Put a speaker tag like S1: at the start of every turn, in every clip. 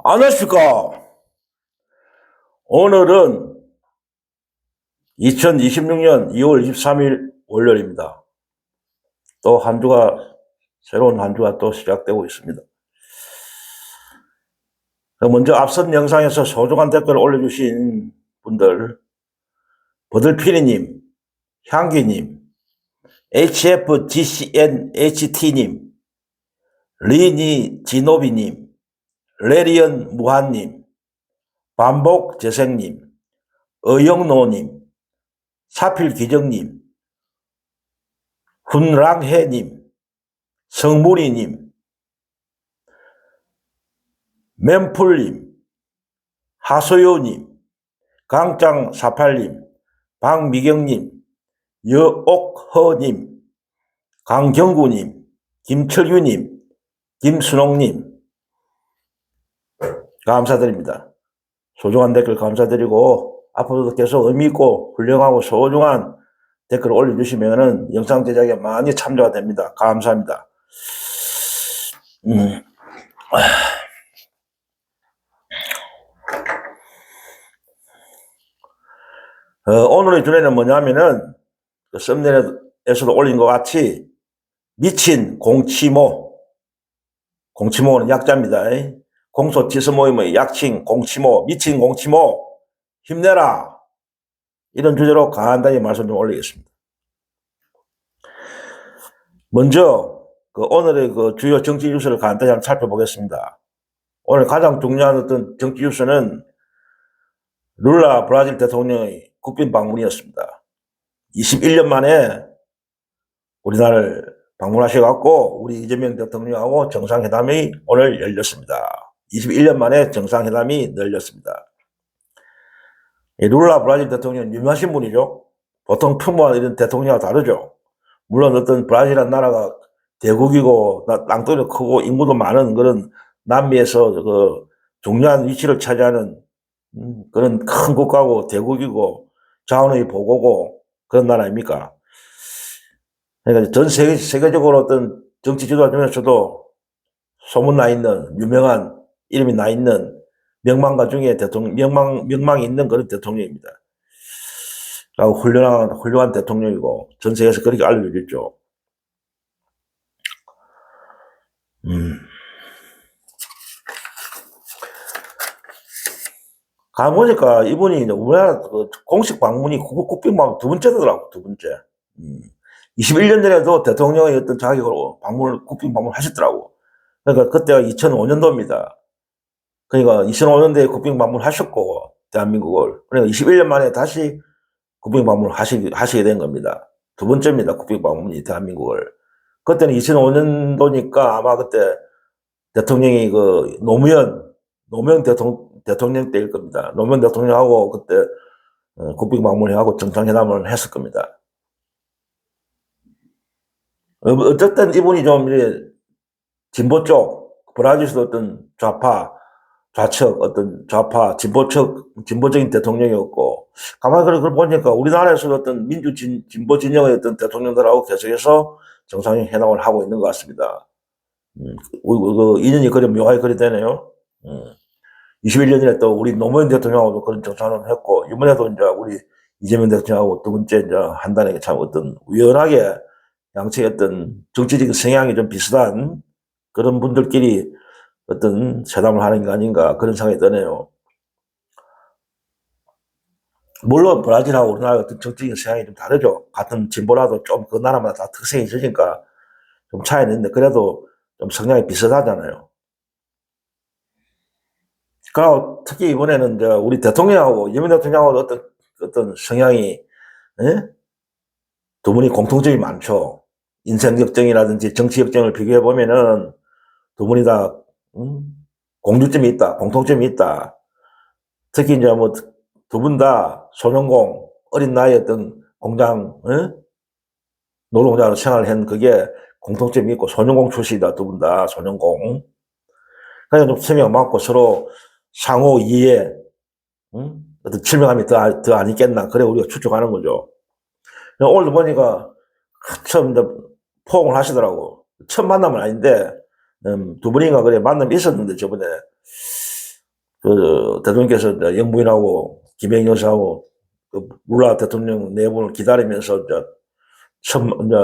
S1: 안녕하십니까. 오늘은 2026년 2월 23일 월요일입니다. 또 한 주가, 새로운 한 주가 또 시작되고 있습니다. 먼저 앞선 영상에서 소중한 댓글을 올려주신 분들, 버들피리님, 향기님, HFGCNHT님, 리니지노비님, 레리언 무한님, 반복재생님, 어영노님, 사필기정님, 훈랑해님, 성무리님, 맨풀님, 하소요님, 강짱사팔님, 박미경님, 여옥허님, 강경구님, 김철규님, 김순옥님, 감사드립니다. 소중한 댓글 감사드리고 앞으로도 계속 의미있고 훌륭하고 소중한 댓글 올려주시면 영상 제작에 많이 참조가 됩니다. 감사합니다. 오늘의 주제는 뭐냐면은 그 썸네일에서도 올린 것 같이 미친 공치모, 공치모는 약자입니다. 공소지서 모임의 약칭 공치모, 미친 공치모 힘내라, 이런 주제로 간단히 말씀 좀 올리겠습니다. 먼저 오늘의 주요 정치 뉴스를 간단히 한번 살펴보겠습니다. 오늘 가장 중요한 어떤 정치 뉴스는 룰라 브라질 대통령의 국빈 방문이었습니다. 21년 만에 우리나라를 방문하셔갖고 우리 이재명 대통령하고 정상회담이 오늘 열렸습니다. 21년 만에 정상회담이 열렸습니다. 룰라 브라질 대통령은 유명하신 분이죠. 보통 푸모와 이런 대통령과 다르죠. 물론 어떤 브라질이라는 나라가 대국이고 땅덩이도 크고 인구도 많은 그런 남미에서 중요한 위치를 차지하는 그런 큰 국가고 대국이고 자원의 보고고 그런 나라 아닙니까? 그러니까 전 세계적으로 어떤 정치 지도자 중에서도 소문나 있는 유명한 이름이 나 있는 명망가 중에 명망이 있는 그런 대통령입니다. 훌륭한 대통령이고 전 세계에서 그렇게 알려졌죠. 가보니까 이분이 우리나라 공식 방문이 국빈 방문 두 번째더라고, 두 번째. 21년 전에도 대통령의 어떤 자격으로 국빈 방문을 하셨더라고. 그러니까 그때가 2005년도입니다. 그러니까 2005년도에 국빈 방문을 하셨고, 대한민국을. 그러니까 21년 만에 다시 국빈 방문을 하시게 된 겁니다. 두 번째입니다, 국빈 방문이 대한민국을. 그때는 2005년도니까 아마 그때 대통령이 노무현 대통령 때일 겁니다. 노무현 대통령하고 그때 국빈 방문하고 정상회담을 했을 겁니다. 어쨌든 이분이 좀 진보 쪽, 브라질에서 어떤 좌측, 어떤 좌파, 진보적인 대통령이었고, 가만히 그걸 보니까 우리나라에서도 어떤 진보 진영의 어떤 대통령들하고 계속해서 정상회담을 하고 있는 것 같습니다. 인연이 그리 묘하게 그리 되네요. 21년 전에 또 우리 노무현 대통령하고도 그런 정상회담을 했고, 이번에도 이제 우리 이재명 대통령하고 두 번째 이제 한다는 게 참 어떤 우연하게 양측의 어떤 정치적인 성향이 좀 비슷한 그런 분들끼리 어떤 회담을 하는 게 아닌가 그런 생각이 드네요. 물론 브라질하고 우리나라 어떤 정치적인 성향이 좀 다르죠. 같은 진보라도 좀 그 나라마다 다 특성이 있으니까 좀 차이는 있는데 그래도 좀 성향이 비슷하잖아요. 그리고 특히 이번에는 이제 우리 대통령하고 이재명 대통령하고 어떤 성향이 두 분이 공통점이 많죠. 인생 역정이라든지 정치 역정을 비교해 보면은 두 분이 다 공통점이 있다. 특히 이제 뭐 두 분 다 소년공, 어린 나이에 어떤 공장 노동자로 생활을 한 그게 공통점이 있고, 소년공 출신이다, 두 분 다 소년공. 그러니까 좀 성향 맞고 서로 상호 이해, 어떤 친밀감이 더 아니겠나, 그래 우리가 추측하는 거죠. 오늘도 보니까 처음 이제 포옹을 하시더라고. 첫 만남은 아닌데 두 분인가 그래 만남이 있었는데 저번에 그 대통령께서 이제 영부인하고 김혜경 여사하고 그 룰라 대통령 네 분을 기다리면서 이제 처음 이제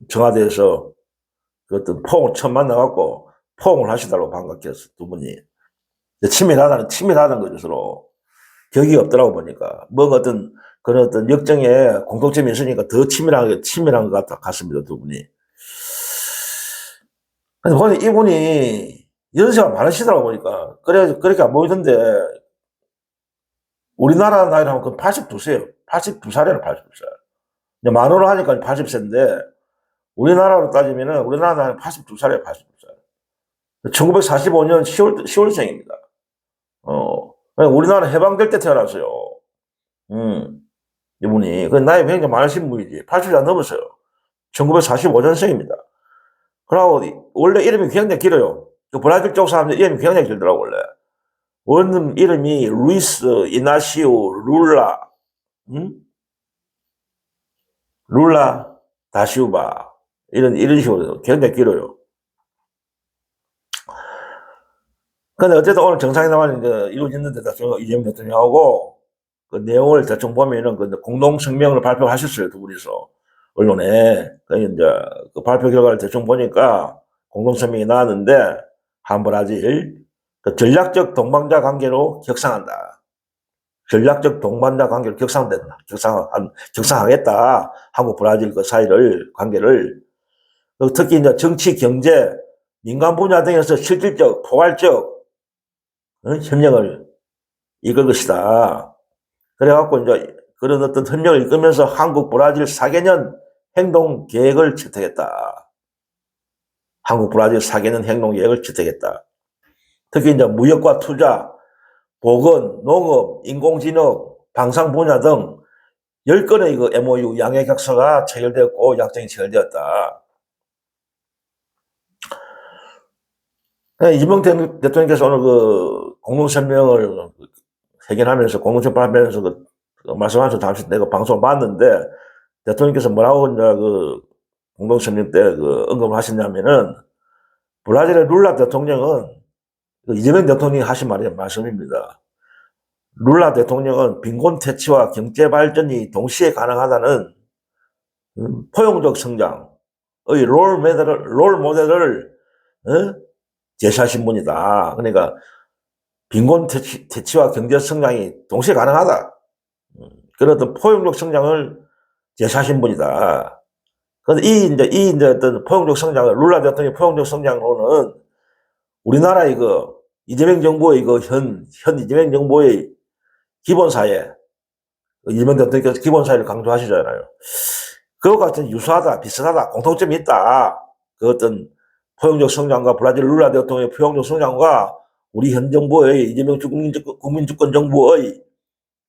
S1: 청와대에서 그 어떤 포옹을 처음 만나갖고 포옹을 하시더라고 반갑게서 두 분이 치밀하다는 거죠 서로 격이 없더라고 보니까 뭔가 어떤 그런 어떤 역정에 공통점이 있으니까 더 치밀한 것 같습니다 두 분이. 근데 보니 이분이 연세가 많으시더라고 보니까 그래 그렇게 안 보이던데 우리나라 나이로 하면 그 82세요. 82살이에요 82살. 이제 만으로 하니까 80세인데 우리나라로 따지면은 우리나라 나이는 82살이에요 82살. 1945년 10월생입니다. 우리나라 해방될 때 태어났어요. 이분이. 그 나이 굉장히 많으신 분이지. 80살 넘었어요. 1945년생입니다. 그러고 원래 이름이 굉장히 길어요. 그 브라질 쪽 사람들 이름이 굉장히 길더라고 원래. 원룸 이름이 루이스 이나시오 룰라, 룰라 다시우바 이런 식으로 굉장히 길어요. 근데 어쨌든 오늘 정상회담이 이제 이루어졌는데 이재명 대통령하고 그 내용을 대충 보면은 그 공동 성명을 발표하셨어요 두 분이서 언론에. 그 이제 그 발표 결과를 대충 보니까 공동 성명이 나왔는데 한브라질 그 전략적 동반자 관계로 격상한다. 전략적 동반자 관계로 격상하겠다. 한국 브라질 그 사이를 관계를 특히 이제 정치, 경제, 민간 분야 등에서 실질적, 포괄적 협력을 이끌 것이다. 그래갖고 이제 그런 어떤 협력을 이끌면서 한국 브라질 4개년 행동 계획을 채택했다. 한국 브라질 4개년 행동 계획을 채택했다. 특히 이제 무역과 투자, 보건, 농업, 인공지능, 방산 분야 등 10건의 그 MOU 양해각서가 체결되었고 약정이 체결되었다. 이재명 대통령께서 오늘 그 공동성명을 회견하면서 공동성명 발표하면서 그 말씀하셔서 잠시 내가 방송을 봤는데 대통령께서 뭐라고 이제 그 공동성명 때 그 언급을 하셨냐면은 브라질의 룰라 대통령은 그 이재명 대통령이 하신 말씀입니다. 룰라 대통령은 빈곤 퇴치와 경제 발전이 동시에 가능하다는 포용적 성장의 롤 모델을 제시하신 분이다. 그러니까 빈곤 퇴치와 경제 성장이 동시에 가능하다. 그런 어떤 포용적 성장을 제시하신 분이다. 그런데 이 어떤 포용적 성장을 룰라 대통령의 포용적 성장으로는 우리나라의 그 이재명 정부의 그 현 이재명 정부의 기본사회, 이재명 대통령께서 기본사회를 강조하시잖아요. 그것과 같은 유사하다, 비슷하다, 공통점이 있다. 그 어떤 포용적 성장과 브라질 룰라 대통령의 포용적 성장과 우리 현 정부의 이재명 국민주권 정부의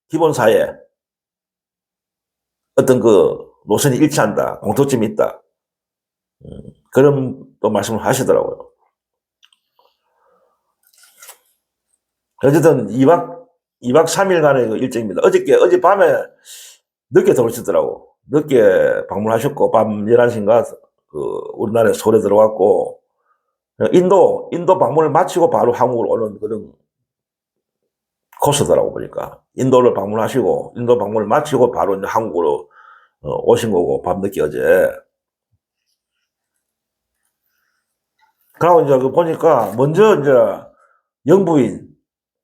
S1: 기본사회 어떤 그 노선이 일치한다, 공통점이 있다. 그런 또 말씀을 하시더라고요. 어쨌든 2박 3일간의 그 일정입니다. 어젯밤에 늦게 들어오시더라고. 늦게 방문하셨고, 밤 11시인가, 우리나라에 서울에 들어왔고, 인도 방문을 마치고 바로 한국으로 오는 그런 코스더라고 보니까. 인도를 방문하시고, 인도 방문을 마치고 바로 이제 한국으로 오신 거고, 밤늦게 어제. 그러고 이제 보니까, 먼저 이제 영부인,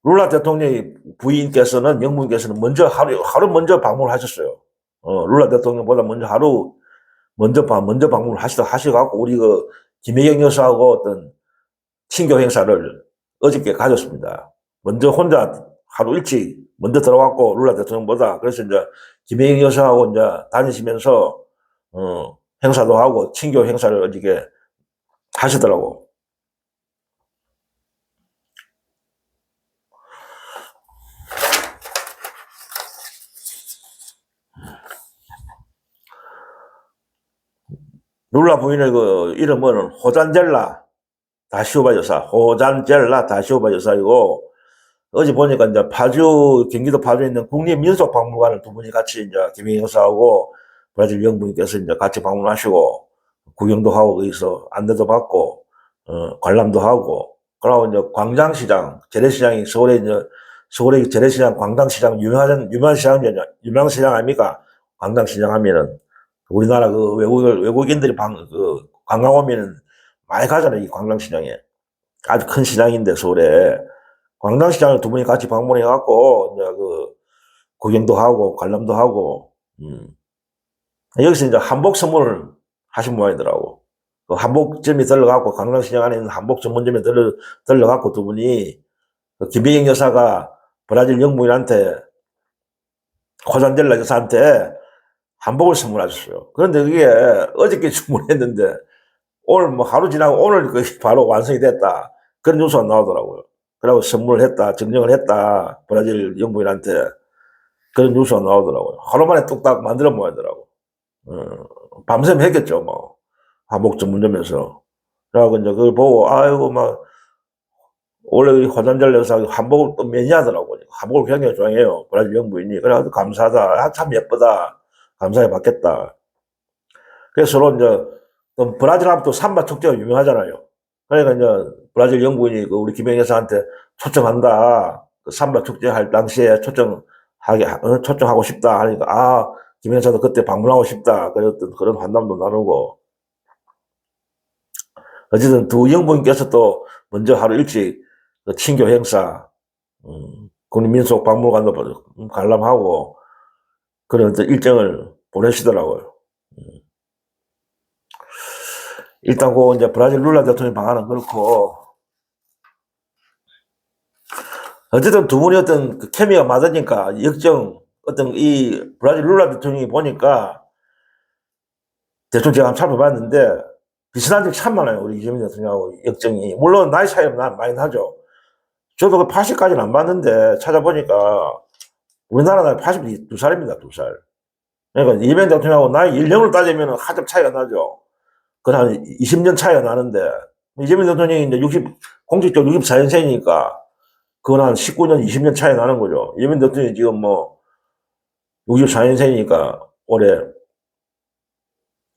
S1: 룰라 대통령의 부인께서는, 영부인께서는 먼저 하루 먼저 방문을 하셨어요. 룰라 대통령보다 먼저 방문을 하셔갖고, 우리 그, 김혜경 여사하고 어떤 친교 행사를 어저께 가졌습니다. 먼저 혼자 하루 일찍 먼저 들어갔고, 룰라 대통령보다. 그래서 이제 김혜경 여사하고 이제 다니시면서, 행사도 하고, 친교 행사를 어저께 하시더라고. 룰라 부인의 그 이름은 호잔젤라 다시오바 여사이고, 어제 보니까 이제 경기도 파주에 있는 국립민속박물관을 두 분이 같이 이제 김혜경 여사하고 브라질 영부인께서 이제 같이 방문하시고, 구경도 하고, 거기서 안내도 받고, 관람도 하고, 그러고 이제 광장시장, 재래시장이 서울의 재래시장, 광장시장, 유명한 시장 아닙니까? 광장시장 하면은, 우리나라 그 외국인들이 관광 오면은 많이 가잖아요, 이 광장시장에. 아주 큰 시장인데, 서울에. 광장시장을 두 분이 같이 방문해갖고, 이제 구경도 하고, 관람도 하고, 여기서 이제 한복 선물을 하신 모양이더라고. 그 한복점에 들러가고, 광장시장 안에 있는 한복 전문점에 들러가고 두 분이, 그 김혜경 여사가 브라질 영부인한테, 호잔델라 여사한테 한복을 선물하셨어요. 그런데 그게 어저께 주문했는데, 오늘 뭐 하루 지나고 오늘 그게 바로 완성이 됐다. 그런 뉴스가 나오더라고요. 그러고 선물을 했다, 증정을 했다, 브라질 영부인한테. 그런 뉴스가 나오더라고요. 하루 만에 뚝딱 만들어 모이더라고. 밤샘 했겠죠, 뭐. 한복 전문점에서. 그래갖고 이제 그걸 보고, 아이고, 막, 원래 화장절 여사 한복을 또 매니아더라고. 한복을 굉장히 좋아해요. 브라질 영부인이. 그래가지고 감사하다. 아, 참 예쁘다. 감사해 받겠다. 그래서 서로 이제, 또 브라질 하면 또 삼바 축제가 유명하잖아요. 그러니까 이제 브라질 영부인이 그 우리 김영 여사한테 초청한다. 그 삼바 축제 할 당시에 초청하고 싶다 하니까, 아, 김 여사도 그때 방문하고 싶다. 그랬던 그런 환담도 나누고. 어쨌든 두 영부인께서 또 먼저 하루 일찍 그 친교 행사, 국립민속박물관도 관람하고 그런 어떤 일정을 보내시더라고요. 일단 그 이제 브라질 룰라 대통령 방안은 그렇고, 어쨌든 두 분이 어떤 그 케미가 맞으니까 어떤 이 브라질 룰라 대통령이 보니까 대충 제가 한번 살펴봤는데 비슷한 점이 참 많아요. 우리 이재명 대통령하고 역정이. 물론 나이 차이는 많이 나죠. 저도 그 80까지는 안 봤는데 찾아보니까 우리나라 나이 82살입니다. 2살. 그러니까 이재명 대통령하고 나이 연령을 따지면 한참 차이가 나죠. 그건 한 20년 차이가 나는데 이재명 대통령이 이제 공직적으로 64년생이니까 그건 한 19년, 20년 차이 나는 거죠. 이재명 대통령이 지금 뭐 64년생이니까 올해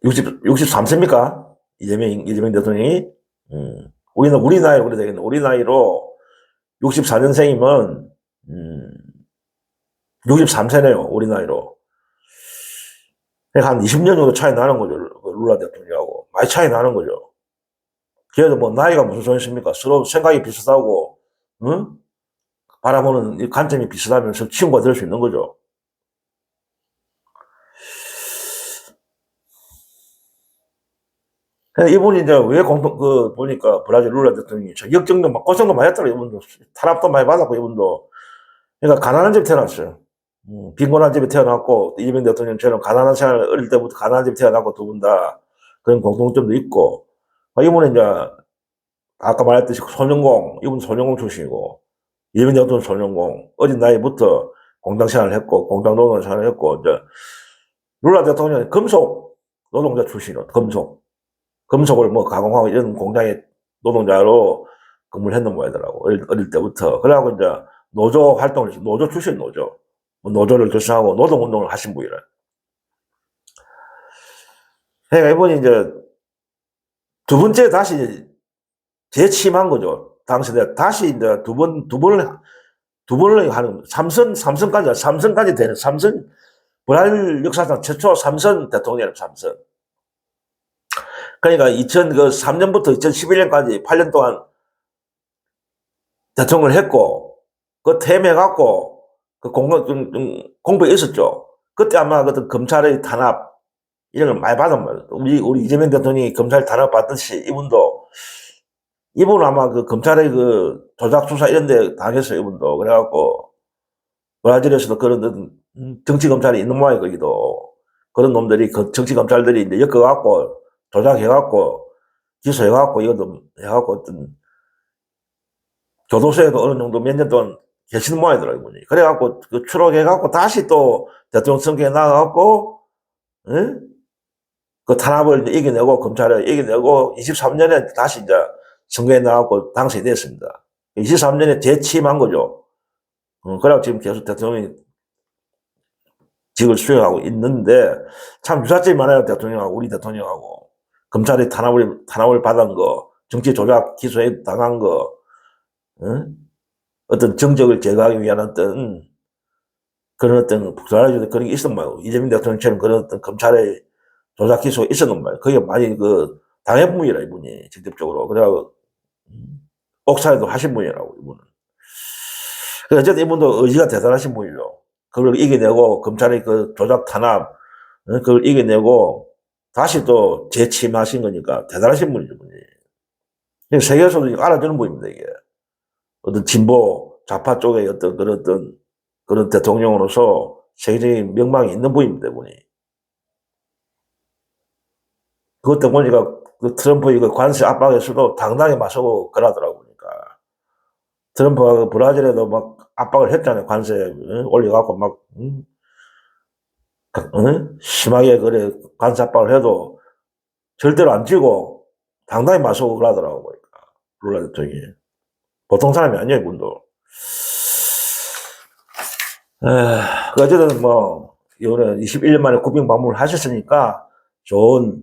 S1: 63세입니까? 이재명 대통령이? 우리 나이로 그래 되겠네. 우리 나이로 64년생이면, 63세네요. 우리 나이로. 그러니까 한 20년 정도 차이 나는 거죠. 룰라 대통령하고. 많이 차이 나는 거죠. 그래도 뭐 나이가 무슨 소용 있습니까? 서로 생각이 비슷하고, 응? 바라보는 관점이 비슷하면 서 친구가 될 수 있는 거죠. 이분이 이제 왜 보니까 브라질 룰라 대통령이 역정도 막 고생도 많이 했더라고요. 이분도. 탄압도 많이 받았고, 이분도. 그러니까 가난한 집에 태어났어요. 빈곤한 집에 태어났고, 이재명 대통령처럼 가난한 생활, 어릴 때부터 가난한 집에 태어났고, 두 분 다 그런 공통점도 있고, 이분은 이제, 아까 말했듯이 이분 소년공 출신이고, 이재명 대통령 소년공, 어린 나이부터 공장 생활을 했고, 공장 노동 생활을 했고, 이제, 룰라 대통령은 금속 노동자 출신이에요. 금속을 뭐 가공하고 이런 공장의 노동자로 근무를 했는 모양이더라고. 어릴 때부터. 그래갖고 이제 노조 활동을 했어요. 노조 출신 노조. 노조를 결성하고 노동운동을 하신 분이라. 그러니까 이분이 이제 두 번째 다시 재취임한 거죠. 당시에 다시 이제 두 번을 하는, 삼선까지 되는, 브라질 역사상 최초 삼선 대통령이에요, 삼선. 그러니까 2003년부터 2011년까지 8년 동안 대통령을 했고, 그 퇴임해갖고, 공부에 있었죠. 그때 아마 그 검찰의 탄압, 이런 걸 많이 받은 거예요. 우리 이재명 대통령이 검찰 탄압 받듯이 이분은 아마 그 검찰의 그 조작 수사 이런 데 당했어요, 이분도. 그래갖고, 브라질에서도 그런 정치 검찰이 있는 모양이 거기도. 그런 놈들이, 그 정치 검찰들이 이제 엮어갖고, 조작해갖고, 기소해갖고, 이것도 해갖고, 어떤, 교도소에도 어느 정도 몇 년 동안 계시는 모양이더라고요, 이분이. 그래갖고, 그 추록해갖고, 다시 또 대통령 선거에 나가갖고, 응? 그 탄압을 이겨내고, 검찰을 이겨내고, 23년에 다시 이제 선거에 나가고 당선이 됐습니다. 23년에 재취임한 거죠. 그래갖고 지금 계속 대통령이 직을 수행하고 있는데, 참 유사점이 많아요, 대통령하고, 우리 대통령하고. 검찰이 탄압을 받은 거, 정치 조작 기소에 당한 거, 어떤 정적을 제거하기 위한 어떤 그런 어떤 북한에도 그런 게 있었단 말이에요. 이재명 대통령처럼 그런 어떤 검찰의 조작 기소가 있었단 말이에요. 그게 많이 당해본 분이라, 이분이, 직접적으로. 그래가지고, 옥사에도 하신 분이라고, 이분은. 어쨌든 이분도 의지가 대단하신 분이죠. 그걸 이겨내고, 검찰의 조작 탄압, 그걸 이겨내고, 다시 또 재침하신 거니까 대단하신 분이죠, 분이. 세계에서도 알아주는 분입니다, 이게. 어떤 진보, 좌파 쪽의 그런 대통령으로서 세계적인 명망이 있는 분입니다, 분이. 그것 때문에 트럼프의 관세 압박에서도 당당히 맞서고 그러더라고, 그러니까. 트럼프가 브라질에도 막 압박을 했잖아요, 관세 올려갖고 막, 심하게 그래, 관세 압박을 해도 절대로 안 지고 당당히 맞서고 그러더라고, 그러니까. 룰라 대통령이. 보통 사람이 아니에요, 이분도. 어쨌든 뭐, 이번에 21년 만에 국빈 방문을 하셨으니까 좋은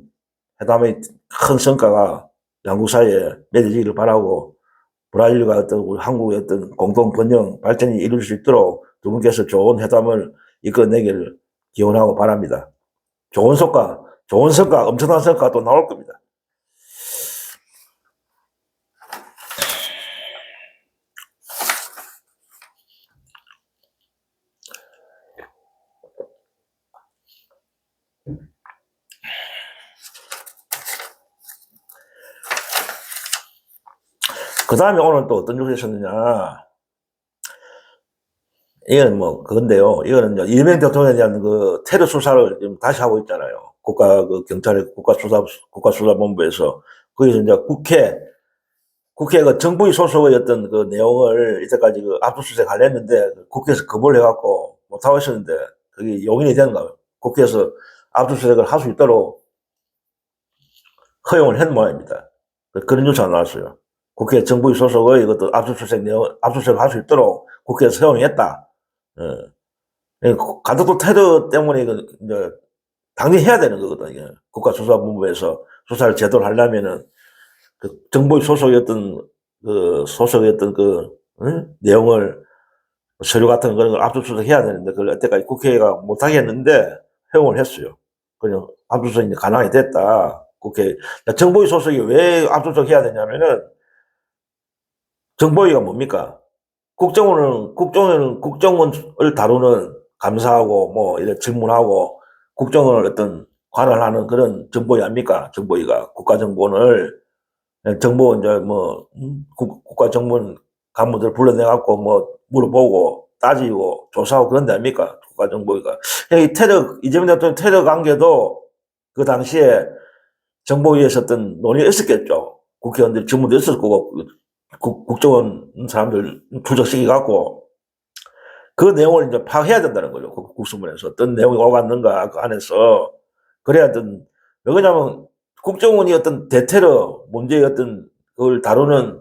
S1: 회담의 큰 성과가 양국 사이에 맺어지기를 바라고, 브라질과 어떤 우리 한국의 어떤 공동 번영 발전이 이룰 수 있도록 두 분께서 좋은 회담을 이끌어내기를 기원하고 바랍니다. 좋은 성과, 엄청난 성과가 또 나올 겁니다. 그 다음에 오늘 또 어떤 뉴스가 있었느냐. 이건 뭐, 그건데요. 이거는 이재명 대통령에 대한 테러 수사를 지금 다시 하고 있잖아요. 경찰의 국가수사본부에서. 거기서 이제 국회 정부의 소속의 어떤 내용을 이때까지 압수수색 하려는데 국회에서 거부를 해갖고 못하고 있었는데 그게 용인이 된가. 국회에서 압수수색을 할 수 있도록 허용을 한 모양입니다. 그런 뉴스가 나왔어요. 국회 정부의 소속의 이것도 압수수색을 할 수 있도록 국회에서 허용했다. 가덕도 테러 때문에 이제 당연히 해야 되는 거거든요. 국가수사본부에서 수사를 제대로 하려면은 정부의 소속이었던 내용을 서류 같은 그런 걸 압수수색 해야 되는데 그걸 여태까지 국회가 못하게 했는데 허용을 했어요. 그냥 압수수색이 가능하게 됐다. 정보위 소속이 왜 압수수색 해야 되냐면은 정보위가 뭡니까? 국정원을 다루는 감사하고 뭐 이런 질문하고 국정원을 어떤 관할하는 그런 정보위 아닙니까? 정보위가 국가정보원을 정보 이제 뭐 국가정보원 간부들 불러내갖고 뭐 물어보고 따지고 조사하고 그런 데 아닙니까? 국가정보위가. 이재명 대통령 테러 관계도 그 당시에 정보위에서 어떤 논의가 있었겠죠. 국회의원들 질문도 있을 거고 국정원 사람들 출석시켜갖고 그 내용을 이제 파악해야 된다는 거죠. 국수문에서 어떤 내용이 오갔는가 그 안에서. 그래야 왜냐면 국정원이 어떤 대테러 문제의 어떤 그걸 다루는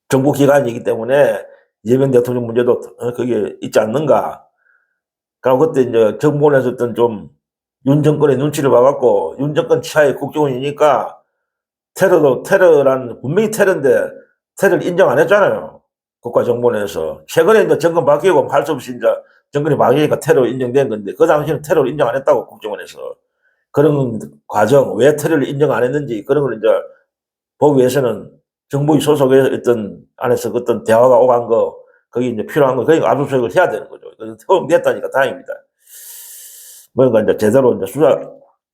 S1: 정부기관이기 때문에 이재명 대통령 문제도 거기에 있지 않는가. 그리고 그때 이제 정부원에서 어떤 좀 윤 정권의 눈치를 봐갖고 윤 정권 치하의 국정원이니까 테러라는 분명히 테러인데 테러를 인정 안 했잖아요. 국가정보원에서. 최근에 이제 정권 바뀌고 할 수 없이 이제 정권이 바뀌니까 테러 인정된 건데 그 당시에는 테러를 인정 안 했다고 국정원에서. 그런 과정, 왜 테러를 인정 안 했는지 그런 걸 이제 보기 위해서는 정부의 소속의 어떤 안에서 어떤 대화가 오간 거, 거기 이제 필요한 거, 그러니까 압수수색을 해야 되는 거죠. 허용됐다니까 다행입니다. 뭔가 이제 제대로 이제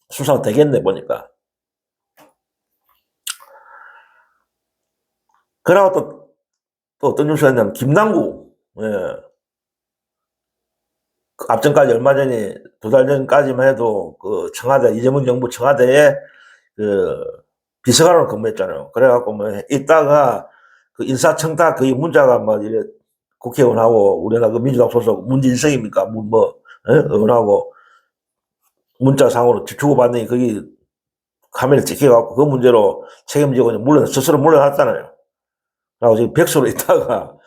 S1: 수사가 되겠네, 보니까. 그러고 또 어떤 뉴스가 있냐면, 김남구, 앞전까지 얼마 전에, 2달 전까지만 해도 이재명 정부 청와대에 비서관으로 근무했잖아요. 그래갖고 있다가 인사청탁 문자가 이래 국회의원하고 우리나라 민주당 소속 문진성입니까? 의원하고 문자상으로 주고받는 거기 카메라 찍혀갖고 그 문제로 책임지고 스스로 물러났잖아요. 그리고 지금 백수로 있다가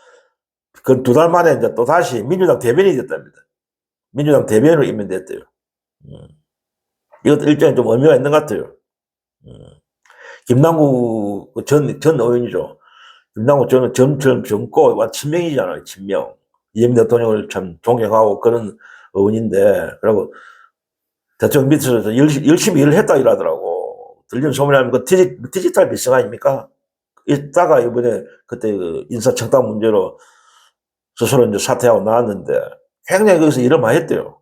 S1: 그 2달 만에 이제 또 다시 민주당 대변인이 됐답니다. 민주당 대변인으로 임명됐대요. 이것도 일종의 좀 의미가 있는 것 같아요. 김남구 전 의원이죠. 김남국 저는 점점 젊고 완 친명이잖아요. 친명. 이재명 대통령을 참 존경하고 그런 의원인데, 그리고 대통령 밑에서 열심히 일을 했다 이러더라고. 들리는 소문이 하면 그 디지털 비서가 아닙니까? 있다가 이번에 그때 그 인사청탁 문제로 스스로 이제 사퇴하고 나왔는데 굉장히 거기서 일을 많이 했대요.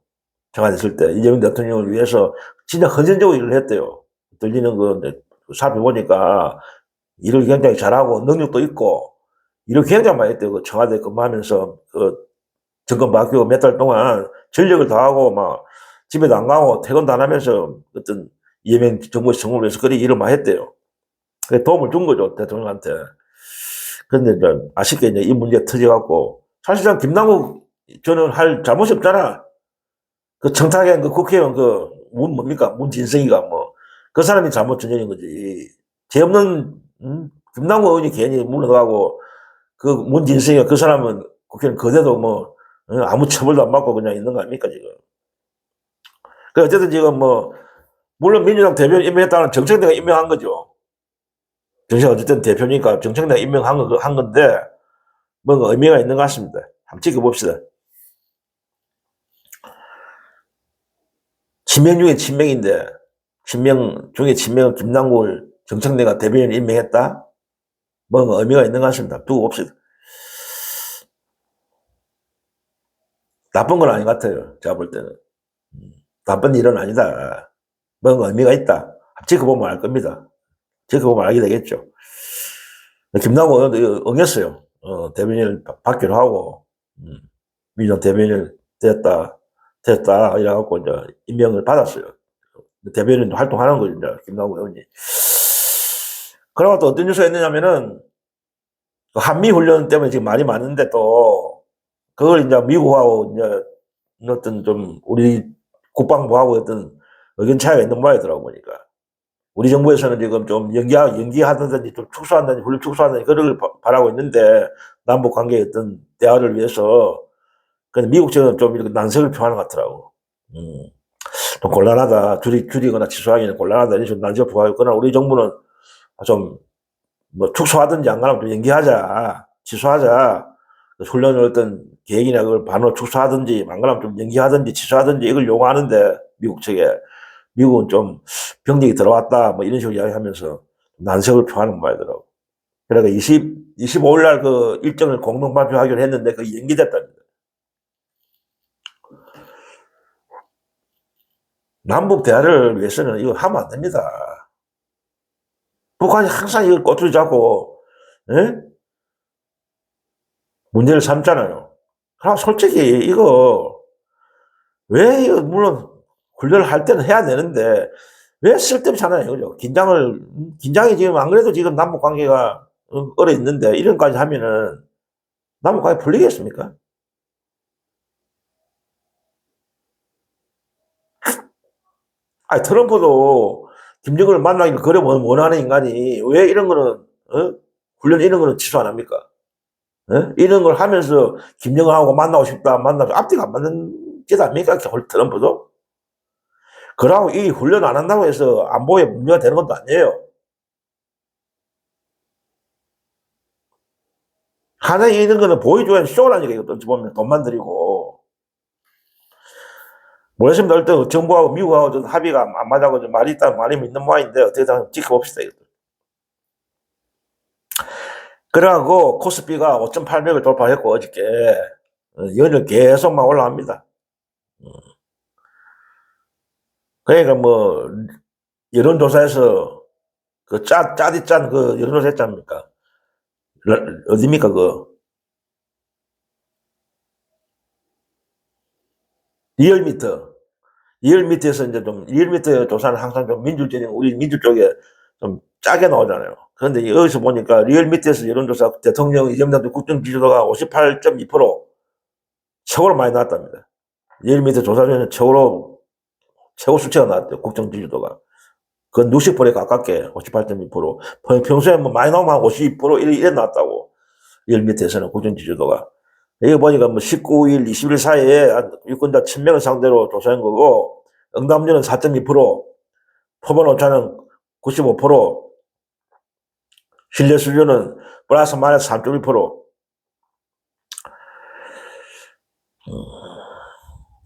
S1: 청와대 있을 때 이재명 대통령을 위해서 진짜 헌신적으로 일을 했대요. 들리는 거 이제 살펴보니까 일을 굉장히 잘하고 능력도 있고 일을 굉장히 많이 했대요. 그 청와대 근무하면서 그 정권 바뀌고 몇 달 동안 전력을 다하고 막 집에도 안 가고 퇴근도 안 하면서 어떤 이재명 정부의 성공을 위해서 그리 일을 많이 했대요. 그래 도움을 준 거죠, 대통령한테. 근데 이제 아쉽게 이제 이 문제가 터져갖고 사실상 김남국 저는 할 잘못이 없잖아. 그 청탁한 그 국회의원 뭡니까? 문진성이가 뭐, 그 사람이 잘못 저지른 거지. 죄 없는, 김남국 의원이 괜히 물러가고, 그 문진성이가 그 사람은 국회의원 그대도 뭐, 아무 처벌도 안 받고 그냥 있는 거 아닙니까, 지금. 그 어쨌든 지금 뭐, 물론 민주당 대표를 임명했다는 정청래가 임명한 거죠. 정청 어쨌든 대표니까 정청래가 임명한 한 건데, 뭔가 의미가 있는 것 같습니다. 한번 지켜봅시다. 친명 중에 친명인데, 친명 중에 친명은 김남국을 정청래가 대변인 임명했다? 뭔가 의미가 있는 것 같습니다. 두고 봅시다. 나쁜 건 아닌 것 같아요. 제가 볼 때는. 나쁜 일은 아니다. 뭔가 의미가 있다. 지켜보면 알 겁니다. 지켜보면 알게 되겠죠. 김남국 의원도 응했어요. 대변인을 받기로 하고, 민주당 대변인을 됐다. 이래갖고 이제 임명을 받았어요. 대변인 활동하는 거죠, 이제 김남국 의원이. 그러고 또 어떤 뉴스가 있느냐면은, 한미 훈련 때문에 지금 말이 많은데 또, 그걸 이제 미국하고 이제 어떤 좀 우리 국방부하고 어떤 의견 차이가 있는 모양이더라고 보니까. 우리 정부에서는 지금 좀 연기하든지 좀 축소한다든지 훈련 축소한다든지 그런 걸 바라고 있는데 남북 관계의 어떤 대화를 위해서 근데 미국 측은 좀 이렇게 난색을 표하는 것 같더라고. 좀 곤란하다. 줄이거나 취소하기는 곤란하다. 이런 식으로 난색을 표하고 그러나 우리 정부는 좀 뭐 축소하든지 안 가면 좀 연기하자. 취소하자. 훈련을 어떤 계획이나 그걸 반으로 축소하든지 안 그러면 좀 연기하든지 취소하든지 이걸 요구하는데 미국 측에 미국은 좀 병력이 들어왔다 뭐 이런 식으로 이야기하면서 난색을 표하는 말이더라고. 그러니까 25일 날 그 일정을 공동 발표하기로 했는데 그게 연기됐답니다. 남북 대화를 위해서는 이거 하면 안 됩니다. 북한이 항상 이걸 꼬투리 잡고 에? 문제를 삼잖아요. 그럼 솔직히 이거 왜 이거 물론 훈련을 할 때는 해야 되는데 왜 쓸데없이 하나요, 그죠? 긴장이 지금 안 그래도 지금 남북 관계가 얼어 있는데 이런 까지 하면은 남북 관계 풀리겠습니까? 아니 트럼프도 김정은을 만나기를 그래 원하는 인간이 왜 이런 거는 훈련 이런 거는 취소 안 합니까? 이런 걸 하면서 김정은하고 만나고 싶다 만나고 앞뒤가 안 맞는 짓 아닙니까? 트럼프도 그러고 이 훈련 안 한다고 해서 안보에 문제가 되는 것도 아니에요. 하나 이런 거는 보여줘야 쇼라니까 이것도 어찌 보면 돈만 들이고 모르겠습니다. 일단 정부하고 미국하고 좀 합의가 안 맞아고 좀 말이 있다 말이 있는 모양인데 어떻게 다 지켜봅시다. 이것도. 그래갖고 코스피가 5,800을 돌파했고 어저께 연일 계속 막 올라갑니다. 그러니까 뭐 여론조사에서 그 짜디 짠 그 여론조사 했지 않습니까? 어디입니까 리얼미터. 리얼미터에서 이제 좀 리얼미터 조사는 항상 좀 민주적인 우리 민주 쪽에 좀 짜게 나오잖아요. 그런데 여기서 보니까 리얼미터에서 여론조사 대통령 이재명 국정 지지도가 58.2% 최고로 많이 나왔답니다. 리얼미터 조사 중에는 최고 수치가 나왔대요. 국정 지지도가. 그건 60%에 가깝게 58.2%. 평소에 뭐 많이 나오면 한 52% 이래 나왔다고. 리얼미터에서는 국정 지지도가. 여기 보니까 뭐 19일, 20일 사이에 유권자 1000명을 상대로 조사한 거고, 응답률은 4.2%, 표본 오차는 95%, 신뢰 수준은 플러스 마이너스 3.1%.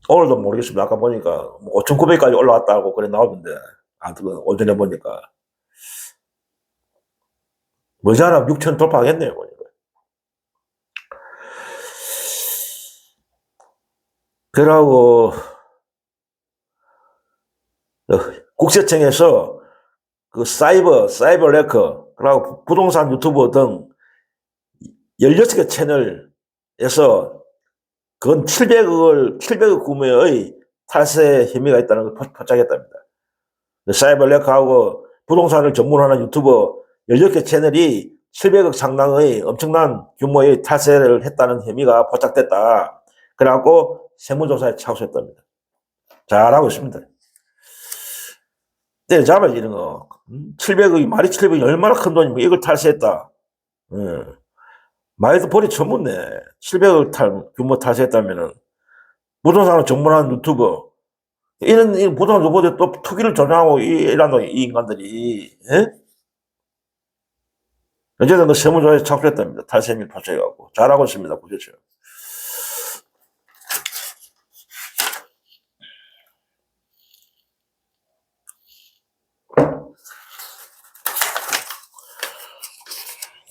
S1: 오늘도 모르겠습니다. 아까 보니까 5,900까지 올라왔다고 그래 나오는데, 오전에 보니까. 머지않아 6,000 돌파하겠네요, 보니까. 그러고, 국세청에서 그 사이버레커, 그리고 부동산 유튜버 등 16개 채널에서 건 700억 구매의 탈세 혐의가 있다는 걸 포착했답니다. 사이버레커하고 부동산을 전문하는 유튜버 16개 채널이 700억 상당의 엄청난 규모의 탈세를 했다는 혐의가 포착됐다. 그래갖고 세무조사에 착수했답니다. 잘하고 있습니다. 때려잡아야지, 이런 거. 700억이, 말이 700억이 얼마나 큰 돈이면 이걸 탈세했다. 말도 버리 처음 묻네. 700억 규모 탈세했다면은, 부동산을 전문하는 유튜버, 이런 부동산 유튜버들 또 투기를 조장하고 이란다, 이 인간들이. 예? 어쨌든 그 세무조사에 착수했답니다. 탈세 혐의 포착해갖고. 잘하고 있습니다, 구조청.